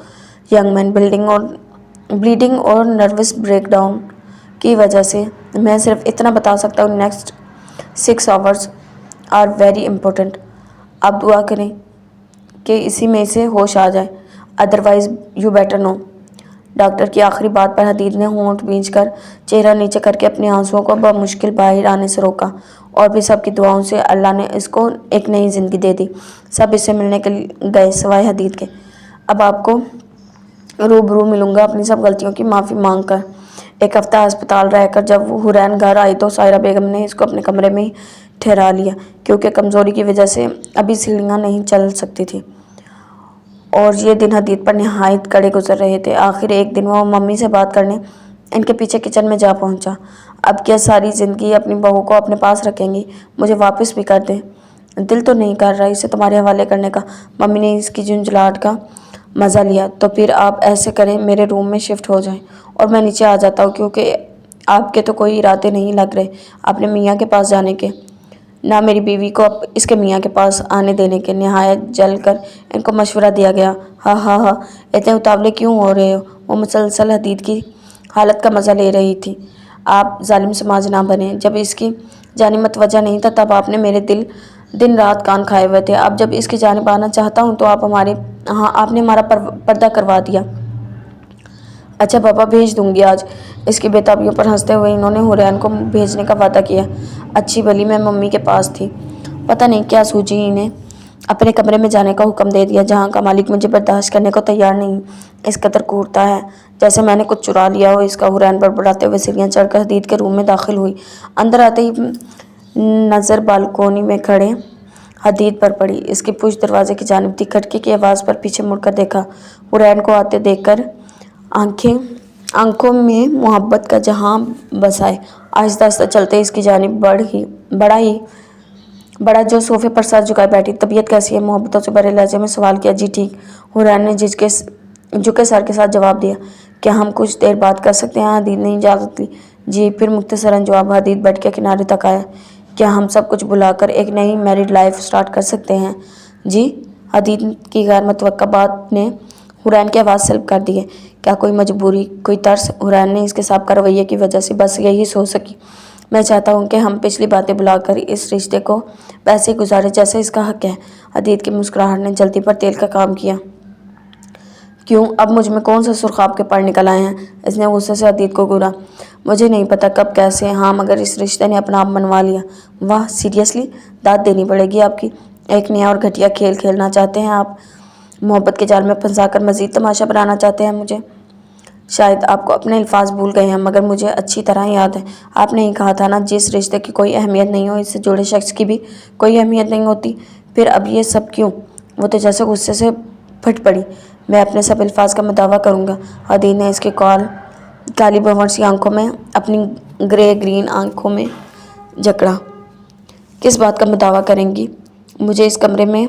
ینگ مین، بلیڈنگ اور نروس بریک ڈاؤن کی وجہ سے، میں صرف اتنا بتا سکتا ہوں، next 6 hours are very important. آپ دعا کریں کہ اسی میں اسے ہوش آ جائے، otherwise you better know. Doctor کی آخری بات پر حدید نے ہونٹ بھینچ کر چہرہ نیچے کر کے اپنے آنسوؤں کو بمشکل باہر آنے سے روکا۔ اور بھی سب کی دعاؤں سے اللہ نے اس کو ایک نئی زندگی دے دی۔ سب اس سے ملنے کے گئے سوائے حدید کے۔ اب آپ کو روبرو ملوں گا اپنی سب غلطیوں کی معافی مانگ کر۔ ایک ہفتہ ہسپتال رہ کر جب وہ حورین گھر آئی تو سائرہ بیگم نے اس کو اپنے کمرے میں ہی ٹھہرا لیا، کیونکہ کمزوری کی وجہ سے ابھی سیڑھیاں نہیں چل سکتی تھی۔ اور یہ دن حدید پر نہایت کڑے گزر رہے تھے۔ آخر ایک دن وہ ممی سے بات کرنے ان کے پیچھے کچن میں جا پہنچا۔ اب کیا ساری زندگی اپنی بہو کو اپنے پاس رکھیں گی؟ مجھے واپس بھی کر دیں، دل تو نہیں کر رہا اسے تمہارے حوالے کرنے کا۔ ممی نے اس کی جھنجھلاہٹ کا مزہ لیا۔ تو پھر آپ ایسے کریں، میرے روم میں شفٹ ہو جائیں اور میں نیچے آ جاتا ہوں، کیونکہ آپ کے تو کوئی ارادے نہیں لگ رہے اپنے میاں کے پاس جانے کے، نہ میری بیوی کو اس کے میاں کے پاس آنے دینے کے۔ نہایت جل کر ان کو مشورہ دیا گیا۔ ہا ہا ہا، اتنے اتاولے کیوں ہو رہے ہو؟ وہ مسلسل حدید کی حالت کا مزہ لے رہی تھی۔ آپ ظالم سماج نہ بنیں، جب اس کی جانب متوجہ نہیں تھا تب آپ نے میرے دن رات کان کھائے ہوئے تھے۔ اب جب اس کی جانب آنا چاہتا ہوں تو آپ نے ہمارا پردہ کروا دیا۔ اچھا پاپا، بھیج دوں گی آج۔ اس کی بےتابیوں پر ہنستے ہوئے انہوں نے حورین کو بھیجنے کا وعدہ کیا۔ اچھی بھلی میں ممی کے پاس تھی، پتہ نہیں کیا سوچی انہیں اپنے کمرے میں جانے کا حکم دے دیا، جہاں کا مالک مجھے برداشت کرنے کو تیار نہیں، اس قدر گھورتا ہے جیسے میں نے کچھ چرا لیا ہو اس کا۔ حورین بڑبڑاتے ہوئے سیڑھیاں چڑھ کر حدید کے روم میں داخل ہوئی۔ اندر آتے ہی نظر بالکونی میں کھڑے حدید پر پڑی۔ اس کی پشت دروازے کی جانب تھی۔ کھٹکے کی آواز پر پیچھے مڑ کر دیکھا۔ حورین کو آتے دیکھ کر آنکھوں میں محبت کا جہاں بسائے آہستہ آہستہ چلتے اس کی جانب بڑا جو صوفے پر سر جھکائے بیٹھی۔ طبیعت کیسی ہے؟ محبتوں سے بھرے لہجے میں سوال کیا۔ جی ٹھیک، حورین نے جھکے سر کے ساتھ جواب دیا۔ کیا ہم کچھ دیر بات کر سکتے ہیں؟ حدید نے اجازت لی۔ جی، پھر مختصراً جواب حدید بیٹھ کے کنارے تک آیا۔ کیا ہم سب کچھ بھلا کر ایک نئی میرڈ لائف سٹارٹ کر سکتے ہیں؟ جی؟ حدید کی غیر متوقع بات نے حورین کی آواز سلب کر دی ہے۔ کیا کوئی مجبوری، کوئی ترس؟ حورین نے اس کے سابقہ رویے کی وجہ سے بس یہی سوچ سکی۔ میں چاہتا ہوں کہ ہم پچھلی باتیں بھلا کر اس رشتے کو ویسے ہی گزاریں جیسے اس کا حق ہے۔ حدید کی مسکراہٹ نے جلدی پر تیل کا کام کیا۔ کیوں؟ اب مجھ میں کون سے سرخاب کے پر نکل آئے ہیں؟ اس نے غصے سے حدید کو گھورا۔ مجھے نہیں پتا کب کیسے، ہاں مگر اس رشتے نے اپنا آپ منوا لیا۔ واہ، سیریسلی؟ داد دینی پڑے گی آپ کی۔ ایک نیا اور گھٹیا کھیل کھیلنا چاہتے ہیں آپ؟ محبت کے جال میں پھنسا کر مزید تماشا بنانا چاہتے ہیں مجھے؟ شاید آپ کو اپنے الفاظ بھول گئے ہیں، مگر مجھے اچھی طرح یاد ہے۔ آپ نے ہی کہا تھا نا، جس رشتے کی کوئی اہمیت نہیں ہو اس سے جڑے شخص کی بھی کوئی اہمیت نہیں ہوتی۔ پھر اب یہ سب کیوں؟ وہ تو جیسے غصے سے پھٹ پڑی۔ میں اپنے سب الفاظ کا مداوع کروں گا۔ حدید نے اس کی کالی بھنور سی آنکھوں میں اپنی گرے گرین آنکھوں میں جکڑا۔ کس بات کا مداوع کریں گی؟ مجھے اس کمرے میں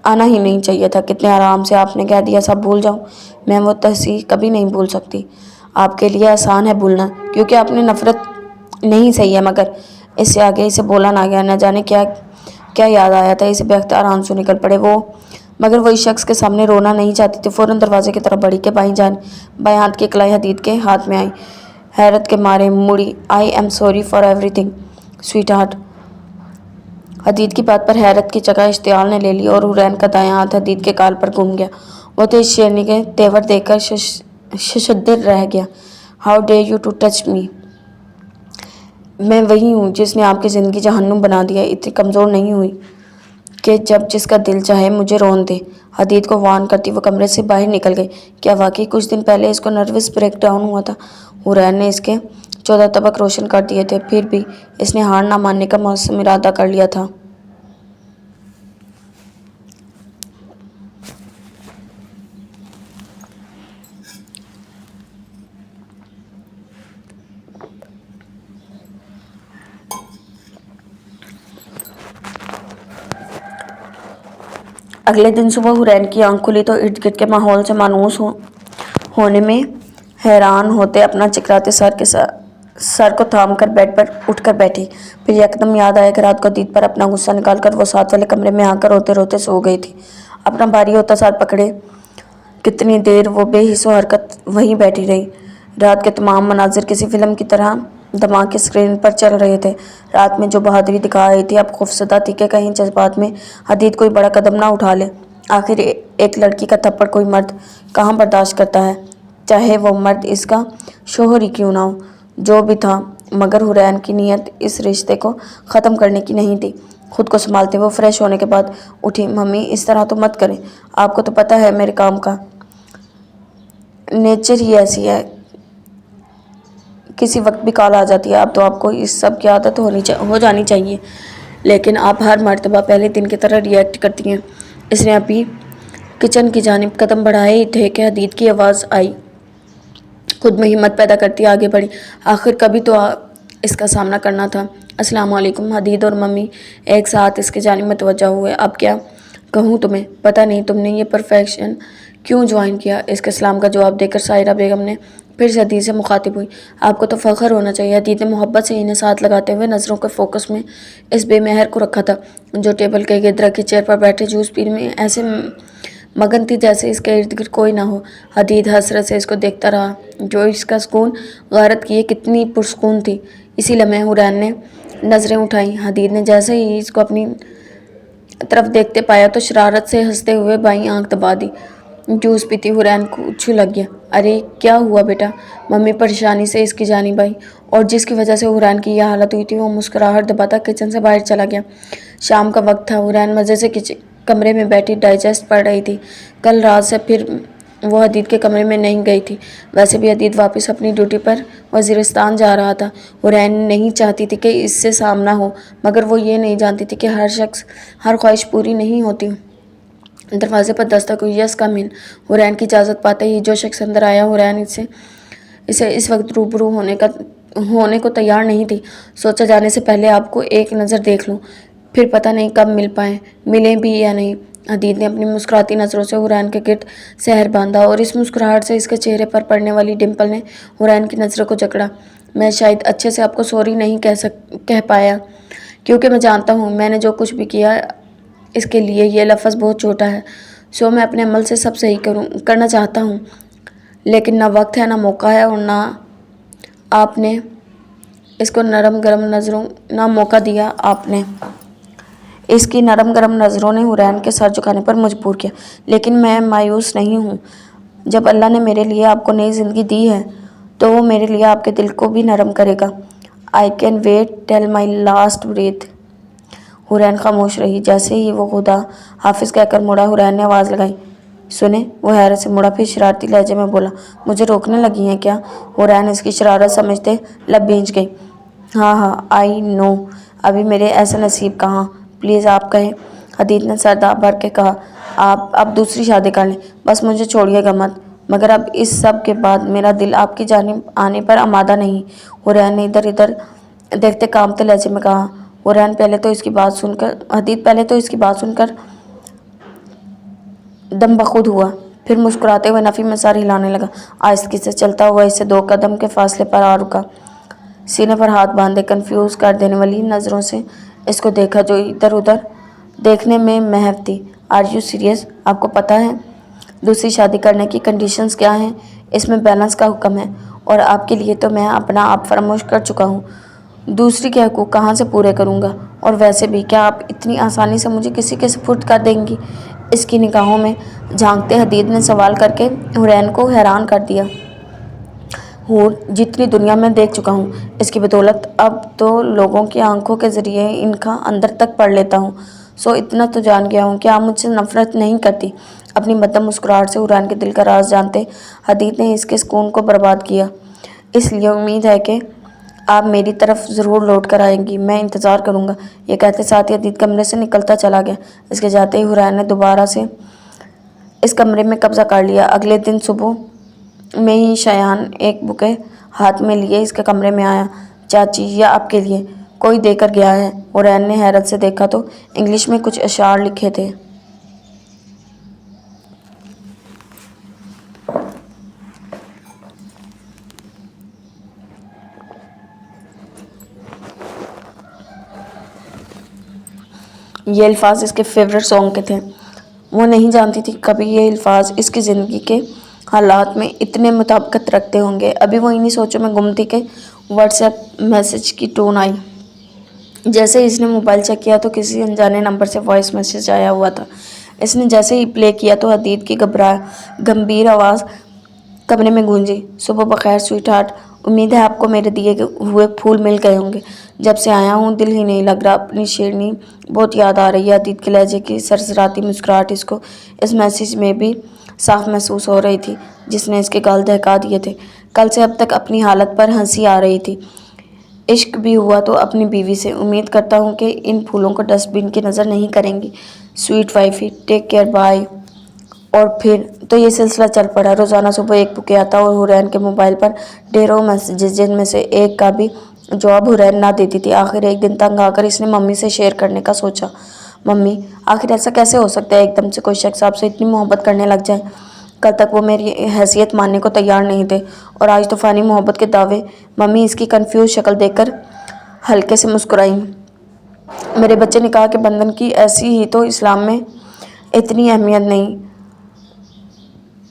آنا ہی نہیں چاہیے تھا۔ کتنے آرام سے آپ نے کہہ دیا سب بھول جاؤں۔ میں وہ تہسی کبھی نہیں بھول سکتی۔ آپ کے لیے آسان ہے بھولنا، کیونکہ آپ نے نفرت نہیں سہی ہے، مگر اس سے آگے اسے بولا نہ گیا۔ نہ جانے کیا کیا یاد آیا تھا اسے، بے اختیار آنسو نکل پڑے۔ مگر وہ اس شخص کے سامنے رونا نہیں چاہتی تھی۔ فوراً دروازے کی طرف بڑھی کہ بائیں ہاتھ کی کلائی حدید کے ہاتھ میں آئی۔ حیرت کے مارے مڑی۔ I am sorry for everything sweetheart. Hadeed کی بات پر حیرت کی جگہ اشتعال نے لے لی اور حورین کا دایاں ہاتھ حدید کے گال پر گھوم گیا۔ وہ تو اس شیرنی کے تیور دیکھ کر ششدر رہ گیا۔ How dare you to touch me? میں وہی ہوں جس نے آپ کی زندگی جہنم بنا دیا۔ اتنی کمزور نہیں ہوئی کہ جب جس کا دل چاہے مجھے رون دے۔ حدید کو وارن کرتی وہ کمرے سے باہر نکل گئی۔ کیا واقعی کچھ دن پہلے اس کو نروس بریک ڈاؤن ہوا تھا؟ حورین نے اس کے 14 طبق روشن کر دیے تھے، پھر بھی اس نے ہار نہ ماننے کا معصوم ارادہ کر لیا تھا۔ اگلے دن صبح حورین کی آنکھ کھلی تو ارد گرد کے ماحول سے مانوس ہونے میں حیران ہوتے اپنا چکراتے سر کو تھام کر بیڈ پر اٹھ کر بیٹھی۔ پھر یکدم یاد آیا کہ رات کو حدید پر اپنا غصہ نکال کر وہ ساتھ والے کمرے میں آ کر روتے روتے سو گئی تھی۔ اپنا بھاری ہوتا سر پکڑے کتنی دیر وہ بے حس و حرکت وہیں بیٹھی رہی۔ رات کے تمام مناظر کسی فلم کی طرح دماغ کی اسکرین پر چل رہے تھے۔ رات میں جو بہادری دکھا رہی تھی اب خوفزدہ تھی کہ کہیں جذبات میں حدید کوئی بڑا قدم نہ اٹھا لے۔ آخر ایک لڑکی کا تھپڑ کوئی مرد کہاں برداشت کرتا ہے، چاہے وہ مرد اس کا شوہر ہی کیوں نہ ہو۔ جو بھی تھا، مگر حورین کی نیت اس رشتے کو ختم کرنے کی نہیں تھی۔ خود کو سنبھالتے وہ فریش ہونے کے بعد اٹھی۔ ممی اس طرح تو مت کریں، آپ کو تو پتہ ہے میرے کام کا نیچر ہی ایسی ہے، کسی وقت بھی کال آ جاتی ہے۔ اب تو آپ کو اس سب کی عادت ہو جانی چاہیے، لیکن آپ ہر مرتبہ پہلے دن کی طرح ری ایکٹ کرتی ہیں۔ اس نے ابھی کچن کی جانب قدم بڑھائے ہی تھے کہ حدید کی آواز آئی۔ خود میں ہمت پیدا کرتی آگے بڑھی۔ آخر کبھی تو اس کا سامنا کرنا تھا۔ السلام علیکم۔ حدید اور ممی ایک ساتھ اس کی جانب متوجہ ہوئے۔ اب کیا کہوں تمہیں؟ پتہ نہیں تم نے یہ پروفیشن کیوں جوائن کیا؟ اس کے سلام کا جواب دے کر سائرہ بیگم نے پھر سے حدید سے مخاطب ہوئی۔ آپ کو تو فخر ہونا چاہیے۔ حدید نے محبت سے انہیں ساتھ لگاتے ہوئے نظروں کے فوکس میں اس بے مہر کو رکھا تھا، جو ٹیبل کے گرد رکھی چیئر پر بیٹھے جوس پینے میں ایسے مگن تھی جیسے اس کے ارد گرد کوئی نہ ہو۔ حدید حسرت سے اس کو دیکھتا رہا، جو اس کا سکون غارت کیے کتنی پرسکون تھی۔ اسی لمحے حورین نے نظریں اٹھائیں۔ حدید نے جیسے ہی اس کو اپنی طرف دیکھتے پایا تو شرارت سے ہنستے ہوئے بائیں آنکھ دبا دی۔ جوس پیتی حورین کو اچھو لگ گیا۔ ارے کیا ہوا بیٹا؟ ممی پریشانی سے اس کی جانب آئی، اور جس کی وجہ سے حورین کی یہ حالت ہوئی تھی وہ مسکراہٹ دباتا کچن سے باہر چلا گیا۔ شام کا وقت تھا۔ حورین مزے سے کمرے میں بیٹھی ڈائجسٹ پڑھ رہی تھی۔ کل رات سے پھر وہ حدید کے کمرے میں نہیں گئی تھی۔ ویسے بھی حدید واپس اپنی ڈیوٹی پر وزیرستان جا رہا تھا۔ حورین نہیں چاہتی تھی کہ اس سے سامنا ہو، مگر وہ یہ نہیں جانتی تھی کہ ہر خواہش پوری نہیں ہوتی۔ دروازے پر دستک ہوئی۔ یس کم ان۔ حورین کی اجازت پاتے ہی جو شخص اندر آیا حورین اسے اس وقت روبرو ہونے کو تیار نہیں تھی۔ سوچا جانے سے پہلے آپ کو ایک نظر دیکھ لوں، پھر پتہ نہیں کب مل پائیں، ملیں بھی یا نہیں۔ حدید نے اپنی مسکراتی نظروں سے حورین کے گرد سحر باندھا، اور اس مسکراہٹ سے اس کے چہرے پر پڑنے والی ڈمپل نے حورین کی نظروں کو جکڑا۔ میں شاید اچھے سے آپ کو سوری نہیں کہہ پایا، کیونکہ میں جانتا ہوں میں نے جو کچھ بھی کیا اس کے لیے یہ لفظ بہت چھوٹا ہے، سو میں اپنے عمل سے سب صحیح کرنا چاہتا ہوں، لیکن نہ وقت ہے، نہ موقع ہے، اور نہ آپ نے اس کو نہ موقع دیا۔ آپ نے اس کی نرم گرم نظروں نے حورین کے سر جھکانے پر مجبور کیا، لیکن میں مایوس نہیں ہوں۔ جب اللہ نے میرے لیے آپ کو نئی زندگی دی ہے تو وہ میرے لیے آپ کے دل کو بھی نرم کرے گا۔ I can wait till my last breath۔ حورین خاموش رہی۔ جیسے ہی وہ خدا حافظ کہہ کر مڑا، حورین نے آواز لگائی، سنیں؟ وہ حیرت سے مڑا، پھر شرارتی لہجے میں بولا، مجھے روکنے لگی ہیں کیا؟ حورین اس کی شرارت سمجھتے لب بھیج گئی۔ ہاں آئی نو، ابھی میرے ایسا نصیب کہاں، پلیز آپ کہیں۔ حدید نے سر بھر کے کہا، آپ اب دوسری شادی کر لیں، بس مجھے چھوڑیے گا مت۔ مگر اب اس سب کے بعد میرا دل آپ کی جانب آنے پر آمادہ نہیں، حورین نے ادھر ادھر دیکھتے کانپتے لہجے میں کہا۔ حورین پہلے تو اس کی بات سن کر دم بخود ہوا، پھر مسکراتے ہوئے نفی میں سر ہلانے لگا۔ آہستگی سے چلتا ہوا اس سے 2 قدم کے فاصلے پر آ رکا، سینے پر ہاتھ باندھے کنفیوز کر دینے والی نظروں سے اس کو دیکھا جو ادھر ادھر دیکھنے میں محو تھی۔ Are you serious? آپ کو پتہ ہے دوسری شادی کرنے کی کنڈیشنز کیا ہیں؟ اس میں بیلنس کا حکم ہے، اور آپ کے لیے تو میں اپنا آپ فراموش کر چکا ہوں، دوسری کے حقوق کہاں سے پورے کروں گا؟ اور ویسے بھی کیا آپ اتنی آسانی سے مجھے کسی کے سپرد کر دیں گی؟ اس کی نگاہوں میں جھانکتے حدید نے سوال کر کے حورین کو حیران کر دیا۔ حور جتنی دنیا میں دیکھ چکا ہوں، اس کی بدولت اب تو لوگوں کی آنکھوں کے ذریعے ان کا اندر تک پڑھ لیتا ہوں، سو اتنا تو جان گیا ہوں کہ آپ مجھ سے نفرت نہیں کرتی۔ اپنی مدھم مسکراہٹ سے حورین کے دل کا راز جانتے حدید نے اس کے سکون کو برباد کیا۔ اس لیے امید ہے کہ آپ میری طرف ضرور لوٹ کر آئیں گی، میں انتظار کروں گا۔ یہ کہتے ساتھ ہی حدید کمرے سے نکلتا چلا گیا۔ اس کے جاتے ہی حورین نے دوبارہ سے اس کمرے میں قبضہ کر لیا۔ اگلے دن صبح میں ہی شایان ایک بوکے ہاتھ میں لیے اس کے کمرے میں آیا۔ چاچی، یہ آپ کے لیے کوئی دے کر گیا ہے۔ حورین نے حیرت سے دیکھا تو انگلش میں کچھ اشعار لکھے تھے۔ یہ الفاظ اس کے فیورٹ سانگ کے تھے۔ وہ نہیں جانتی تھی کبھی یہ الفاظ اس کی زندگی کے حالات میں اتنے مطابقت رکھتے ہوں گے۔ ابھی وہ انہی سوچوں میں گم تھی کہ واٹس ایپ میسج کی ٹون آئی۔ جیسے ہی اس نے موبائل چیک کیا تو کسی انجانے نمبر سے وائس میسج آیا ہوا تھا۔ اس نے جیسے ہی پلے کیا تو حدید کی گمبھیر آواز کمرے میں گونجی، صبح بخیر سویٹ ہارٹ، امید ہے آپ کو میرے دیے ہوئے پھول مل گئے ہوں گے۔ جب سے آیا ہوں دل ہی نہیں لگ رہا، اپنی شیرنی بہت یاد آ رہی ہے۔ حدید کے لہجے کی سرسراتی مسکراہٹ اس کو اس میسج میں بھی صاف محسوس ہو رہی تھی جس نے اس کے گال دہکا دیے تھے۔ کل سے اب تک اپنی حالت پر ہنسی آ رہی تھی۔ عشق بھی ہوا تو اپنی بیوی سے، امید کرتا ہوں کہ ان پھولوں کو ڈسٹ بن کی نظر نہیں کریں گی۔ Sweet wifey, take care, bye. اور پھر تو یہ سلسلہ چل پڑا۔ روزانہ صبح ایک بوکے آتا اور حورین کے موبائل پر ڈھیروں میسیجز، جن میں سے ایک کا بھی جواب حورین نہ دیتی تھی۔ آخر ایک دن تنگ آ کر اس نے ممی سے شیئر کرنے کا سوچا۔ ممی، آخر ایسا کیسے ہو سکتا ہے ایک دم سے کوئی شخص آپ سے اتنی محبت کرنے لگ جائے؟ کل تک وہ میری حیثیت ماننے کو تیار نہیں تھے اور آج طوفانی محبت کے دعوے۔ ممی اس کی کنفیوز شکل دیکھ کر ہلکے سے مسکرائیں۔ میرے بچے نکاح کے بندھن کی، ایسی ہی تو اسلام میں اتنی اہمیت نہیں،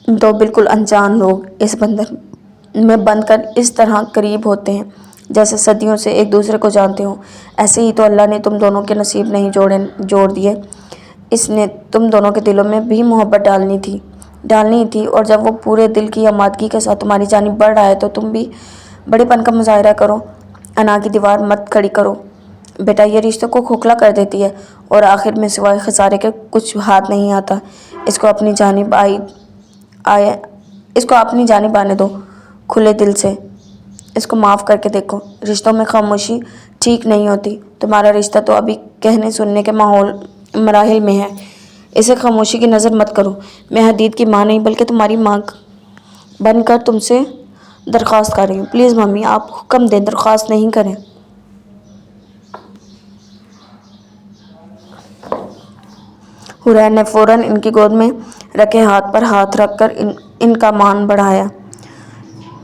دو بالکل انجان لوگ اس بندھن میں بندھ کر اس طرح قریب ہوتے ہیں جیسے صدیوں سے ایک دوسرے کو جانتے ہوں۔ ایسے ہی تو اللہ نے تم دونوں کے نصیب نہیں جوڑ دیے، اس نے تم دونوں کے دلوں میں بھی محبت ڈالنی تھی، اور جب وہ پورے دل کی آمادگی کے ساتھ تمہاری جانب بڑھ رہا ہے تو تم بھی بڑے پن کا مظاہرہ کرو، انا کی دیوار مت کھڑی کرو۔ بیٹا، یہ رشتوں کو کھوکھلا کر دیتی ہے اور آخر میں سوائے خسارے کے کچھ ہاتھ نہیں آتا۔ اس کو اپنی جانب آنے دو کھلے دل سے، اس کو معاف کر کے دیکھو۔ رشتوں میں خاموشی ٹھیک نہیں ہوتی، تمہارا رشتہ تو ابھی کہنے سننے کے مراحل میں ہے، اسے خاموشی کی نظر مت کرو۔ میں حدید کی ماں نہیں بلکہ تمہاری ماں بن کر تم سے درخواست کر رہی ہوں، پلیز ممی آپ حکم دیں، درخواست نہیں کریں۔ حورین نے فوراً ان کی گود میں رکھے ہاتھ پر ہاتھ رکھ کر ان کا مان بڑھایا۔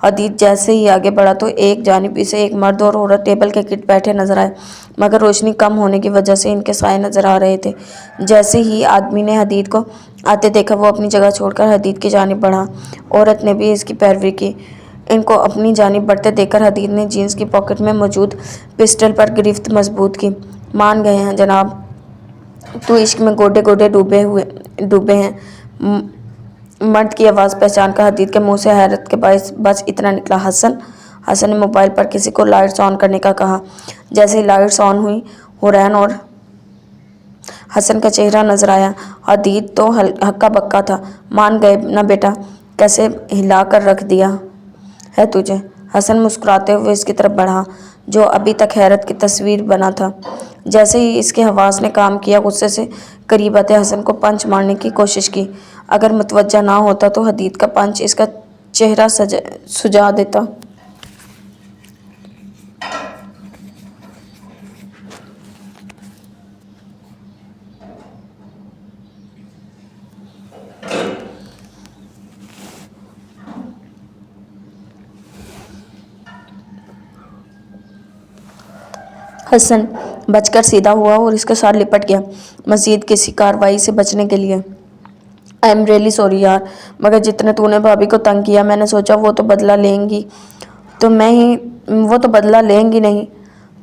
حدید جیسے ہی آگے بڑھا تو ایک جانب اسے ایک مرد اور عورت ٹیبل کے گرد بیٹھے نظر آئے، مگر روشنی کم ہونے کی وجہ سے ان کے سائے نظر آ رہے تھے۔ جیسے ہی آدمی نے حدید کو آتے دیکھا وہ اپنی جگہ چھوڑ کر حدید کی جانب بڑھا، عورت نے بھی اس کی پیروی کی۔ ان کو اپنی جانب بڑھتے دیکھ کر حدید نے جینس کی پاکٹ میں موجود پسٹل پر گرفت مضبوط کی۔ مان گئے ہیں جناب، تو عشق میں گوڈے گوڈے ڈوبے ہیں۔ مرد کی آواز پہچان کر حدید کے منہ سے حیرت کے باعث بس اتنا نکلا، حسن۔ حسن نے موبائل پر کسی کو لائٹس آن کرنے کا کہا۔ جیسے ہی لائٹس آن ہوئی، حورین اور حسن کا چہرہ نظر آیا۔ حدید تو ہکا بکا تھا۔ مان گئے نا بیٹا، کیسے ہلا کر رکھ دیا ہے تجھے؟ حسن مسکراتے ہوئے اس کی طرف بڑھا، جو ابھی تک حیرت کی تصویر بنا تھا۔ جیسے ہی اس کے حواس نے کام کیا، غصے سے قریب آتے حسن کو پنچ مارنے کی کوشش کی۔ اگر متوجہ نہ ہوتا تو حدید کا پنچ اس کا چہرہ سجا دیتا۔ حسن بچ کر سیدھا ہوا اور اس کے ساتھ لپٹ گیا، مزید کسی کارروائی سے بچنے کے لیے۔ آئی ایم ریئلی سوری یار، مگر جتنے تو نے بھابھی کو تنگ کیا، میں نے سوچا وہ تو بدلہ لیں گی نہیں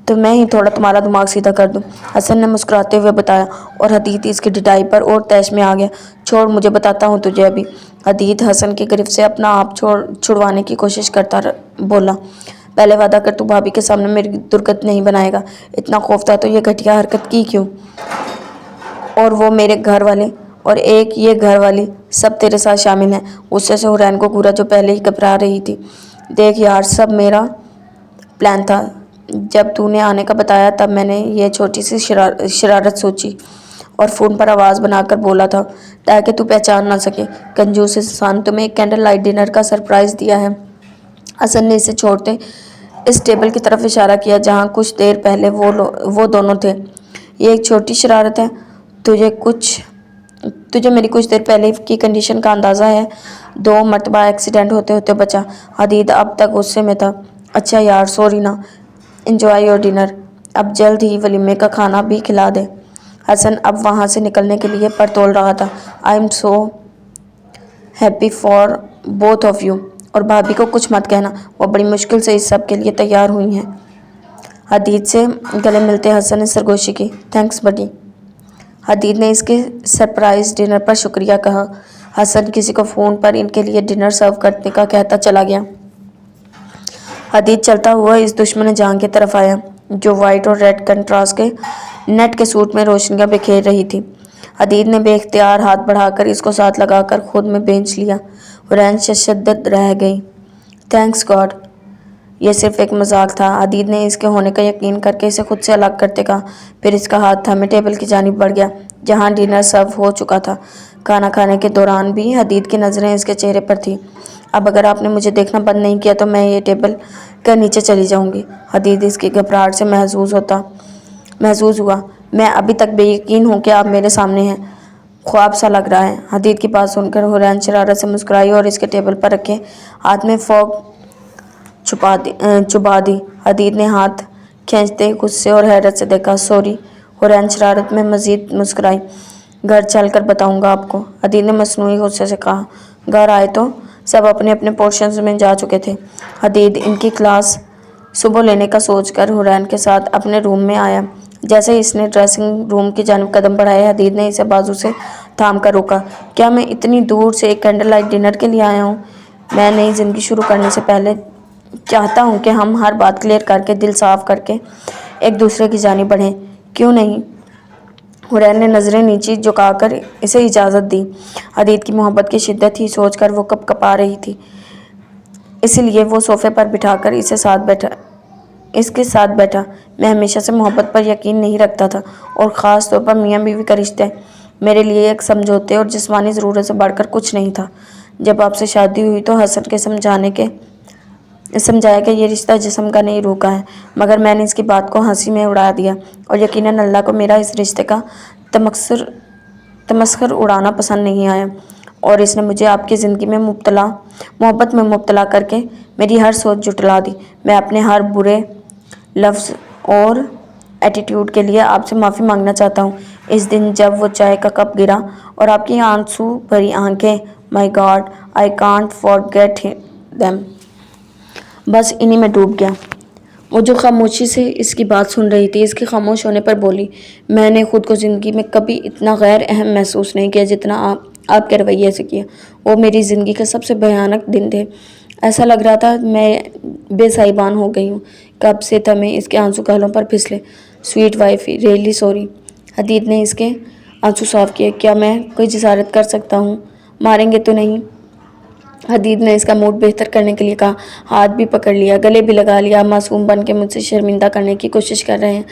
تو میں ہی تھوڑا تمہارا دماغ سیدھا کر دوں، حسن نے مسکراتے ہوئے بتایا، اور حدید اس کی ڈھٹائی پر اور طیش میں آ گیا۔ چھوڑ، مجھے بتاتا ہوں تجھے ابھی۔ حدید حسن کی گرفت سے اپنا آپ چھڑوانے کی کوشش کرتا بولا، پہلے وعدہ کر تو بھابھی کے سامنے میری درگت نہیں بنائے گا۔ اتنا خوف تھا تو یہ گھٹیا حرکت کی کیوں؟ اور وہ میرے گھر والے اور ایک یہ گھر والی سب تیرے ساتھ شامل ہیں۔ غصے سے حورین کو گھورا جو پہلے ہی گھبرا رہی تھی۔ دیکھ یار، سب میرا پلان تھا۔ جب تو نے آنے کا بتایا تب میں نے یہ چھوٹی سی شرارت سوچی اور فون پر آواز بنا کر بولا تھا تاکہ تو پہچان نہ سکے۔ کنجوس انسان، تمہیں ایک کینڈل لائٹ ڈنر کا سرپرائز دیا ہے۔ حسن نے اسے چھوڑتے اس ٹیبل کی طرف اشارہ کیا جہاں کچھ دیر پہلے وہ دونوں تھے۔ یہ ایک چھوٹی شرارت ہے؟ تجھے میری کچھ دیر پہلے کی کنڈیشن کا اندازہ ہے؟ 2 مرتبہ ایکسیڈنٹ ہوتے ہوتے بچا۔ حدید اب تک غصے میں تھا۔ اچھا یار، سوری نا، انجوائے یور ڈنر، اب جلد ہی ولیمے کا کھانا بھی کھلا دے۔ حسن اب وہاں سے نکلنے کے لیے پر تول رہا تھا۔ I am so happy for both of you, اور بھابھی کو کچھ مت کہنا، وہ بڑی مشکل سے اس سب کے لیے تیار ہوئی ہیں۔ حدید سے گلے ملتے حسن نے سرگوشی کی۔ تھینکس بڈی۔ حدید نے اس کے سرپرائز ڈنر پر شکریہ کہا۔ حسن کسی کو فون پر ان کے لیے ڈنر سرو کرنے کا کہتا چلا گیا۔ حدید چلتا ہوا اس دشمن جہاں کی طرف آیا جو وائٹ اور ریڈ کنٹراسٹ کے نیٹ کے سوٹ میں روشنیاں بکھیر رہی تھی۔ حدید نے بے اختیار ہاتھ بڑھا کر اس کو ساتھ لگا کر خود میں بھینچ لیا۔ حورین ششدر رہ گئی۔ تھینکس گاڈ، یہ صرف ایک مذاق تھا۔ حدید نے اس کے ہونے کا یقین کر کے اسے خود سے الگ کرتے کہا، پھر اس کا ہاتھ تھامے ٹیبل کی جانب بڑھ گیا جہاں ڈنر سرو ہو چکا تھا۔ کھانا کھانے کے دوران بھی حدید کی نظریں اس کے چہرے پر تھیں۔ اب اگر آپ نے مجھے دیکھنا بند نہیں کیا تو میں یہ ٹیبل کے نیچے چلی جاؤں گی۔ حدید اس کی گھبراہٹ سے محظوظ ہوا۔ میں ابھی تک بے یقین ہوں کہ آپ میرے سامنے ہیں، خواب سا لگ رہا ہے۔ حدید کی بات سن کر حورین شرارت سے مسکرائی اور اس کے ٹیبل پر رکھے ہاتھ میں فوگ چبا دی۔ حدید نے ہاتھ کھینچتے غصے اور حیرت سے دیکھا۔ سوری، حورین شرارت میں مزید مسکرائی۔ گھر چل کر بتاؤں گا آپ کو، حدید نے مصنوعی غصے سے کہا۔ گھر آئے تو سب اپنے اپنے پورشنز میں جا چکے تھے۔ حدید ان کی کلاس صبح لینے کا سوچ کر حورین کے ساتھ اپنے روم میں آیا۔ جیسے ہی اس نے ڈریسنگ روم کی جانب قدم بڑھائے، حدید نے اسے بازو سے تھام کر روکا۔ کیا میں اتنی دور سے ایک کینڈل لائٹ ڈنر کے لیے آیا ہوں؟ میں نئی زندگی شروع کرنے سے پہلے چاہتا ہوں کہ ہم ہر بات کلیئر کر کے دل صاف کر کے ایک دوسرے کی جانب بڑھیں، کیوں نہیں؟ حورین نے نظریں نیچی جھکا کر اسے اجازت دی۔ حدید کی محبت کی شدت ہی سوچ کر وہ کپ کپا رہی تھی، اسی لیے وہ صوفے پر بٹھا کر اس کے ساتھ بیٹھا۔ میں ہمیشہ سے محبت پر یقین نہیں رکھتا تھا، اور خاص طور پر میاں بیوی کا رشتہ میرے لیے ایک سمجھوتے اور جسمانی ضرورت سے بڑھ کر کچھ نہیں تھا۔ جب آپ سے شادی ہوئی تو حسن کے سمجھایا کہ یہ رشتہ جسم کا نہیں روح کا ہے، مگر میں نے اس کی بات کو ہنسی میں اڑا دیا، اور یقیناً اللہ کو میرا اس رشتے کا تمسخر اڑانا پسند نہیں آیا، اور اس نے مجھے آپ کی زندگی میں محبت میں مبتلا کر کے میری ہر سوچ جھٹلا دی۔ میں اپنے ہر برے لفظ اور ایٹیٹیوڈ کے لیے آپ سے معافی مانگنا چاہتا ہوں۔ اس دن جب وہ چائے کا کپ گرا اور آپ کی آنسو بھری آنکھیں، my God, I can't forget them, بس انہی میں ڈوب گیا۔ وہ جو خاموشی سے اس کی بات سن رہی تھی، اس کے خاموش ہونے پر بولی، میں نے خود کو زندگی میں کبھی اتنا غیر اہم محسوس نہیں کیا جتنا آپ کے رویے سے کیا۔ وہ میری زندگی کا سب سے بھیانک دن تھے۔ ایسا لگ رہا تھا میں بے سائبان ہو گئی ہوں۔ کب سے تمہیں اس کے آنسو گالوں پر پھسلے۔ Sweet wifey, really sorry. Hadeed نے اس کے آنسو صاف کیے۔ کیا میں کوئی جسارت کر سکتا ہوں؟ ماریں گے تو نہیں؟ حدید نے اس کا موڈ بہتر کرنے کے لیے کہا۔ ہاتھ بھی پکڑ لیا، گلے بھی لگا لیا، آپ معصوم بن کے مجھ سے شرمندہ کرنے کی کوشش کر رہے ہیں۔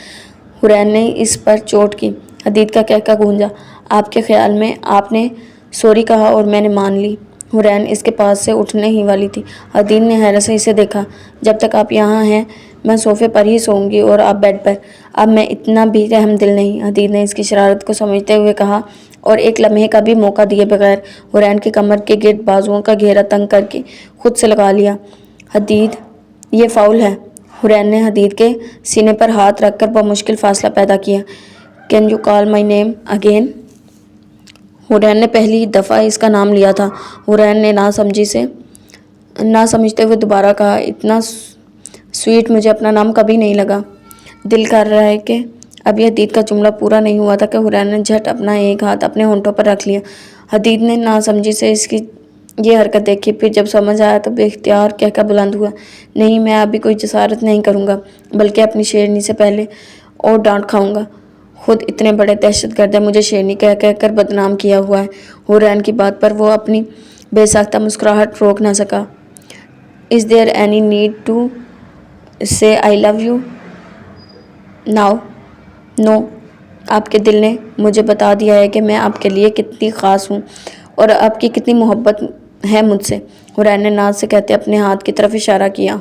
حورین نے اس پر چوٹ کی۔ حدید کا کہکہ گونجا۔ آپ کے خیال میں آپ نے سوری کہا اور میں نے مان لی۔ حورین اس کے پاس سے اٹھنے ہی والی تھی۔ حدید نے حیرت سے اسے دیکھا۔ جب تک آپ یہاں ہیں میں صوفے پر ہی سوؤں گی اور آپ بیڈ پر۔ اب میں اتنا بھی رحم دل نہیں، حدید نے اس کی شرارت کو سمجھتے ہوئے کہا اور ایک لمحے کا بھی موقع دیے بغیر حورین کی کمر کے گرد بازوؤں کا گھیرا تنگ کر کے خود سے لگا لیا۔ حدید، یہ فاؤل ہے۔ حورین نے حدید کے سینے پر ہاتھ رکھ کر بمشکل فاصلہ پیدا کیا۔ Can you call my name again? Hoorain نے پہلی دفعہ اس کا نام لیا تھا۔ حورین نے نہ سمجھتے ہوئے دوبارہ کہا، اتنا سویٹ مجھے اپنا نام کبھی نہیں لگا۔ دل کر رہا ہے کہ ابھی حدید کا جملہ پورا نہیں ہوا تھا کہ حورین نے جھٹ اپنا ایک ہاتھ اپنے ہونٹوں پر رکھ لیا۔ حدید نے ناسمجھی سے اس کی یہ حرکت دیکھی، پھر جب سمجھ آیا تو بے اختیار کہکہ بلند ہوا۔ نہیں، میں ابھی کوئی جسارت نہیں کروں گا، بلکہ اپنی شیرنی سے پہلے اور ڈانٹ کھاؤں گا۔ خود اتنے بڑے دہشت گرد مجھے شیرنی کہہ کر بدنام کیا ہوا ہے۔ حورین کی بات پر وہ اپنی بے ساختہ مسکراہٹ روک نہ سکا۔ Is there any need to say I love you now? No. آپ کے دل نے مجھے بتا دیا ہے کہ میں آپ کے لیے کتنی خاص ہوں اور آپ کی کتنی محبت ہے مجھ سے۔ حورین نے ناز سے کہتے اپنے ہاتھ کی طرف اشارہ کیا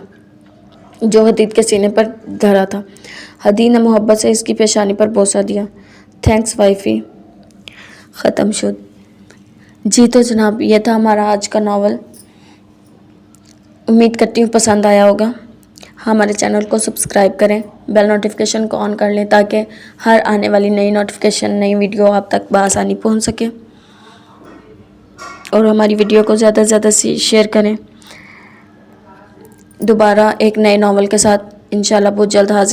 جو حدید کے سینے پر دھرا تھا۔ حدید نے محبت سے اس کی پیشانی پر بوسہ دیا۔ تھینکس وائفی۔ ختم شد۔ جی تو جناب، یہ تھا ہمارا آج کا ناول۔ امید کرتی ہوں پسند آیا ہوگا۔ ہمارے چینل کو سبسکرائب کریں، بیل نوٹیفیکیشن کو آن کر لیں تاکہ ہر آنے والی نئی نوٹیفیکیشن، نئی ویڈیو آپ تک بآسانی پہنچ سکے، اور ہماری ویڈیو کو زیادہ سے زیادہ شیئر کریں۔ دوبارہ ایک نئے ناول کے ساتھ انشاءاللہ بہت جلد حاضر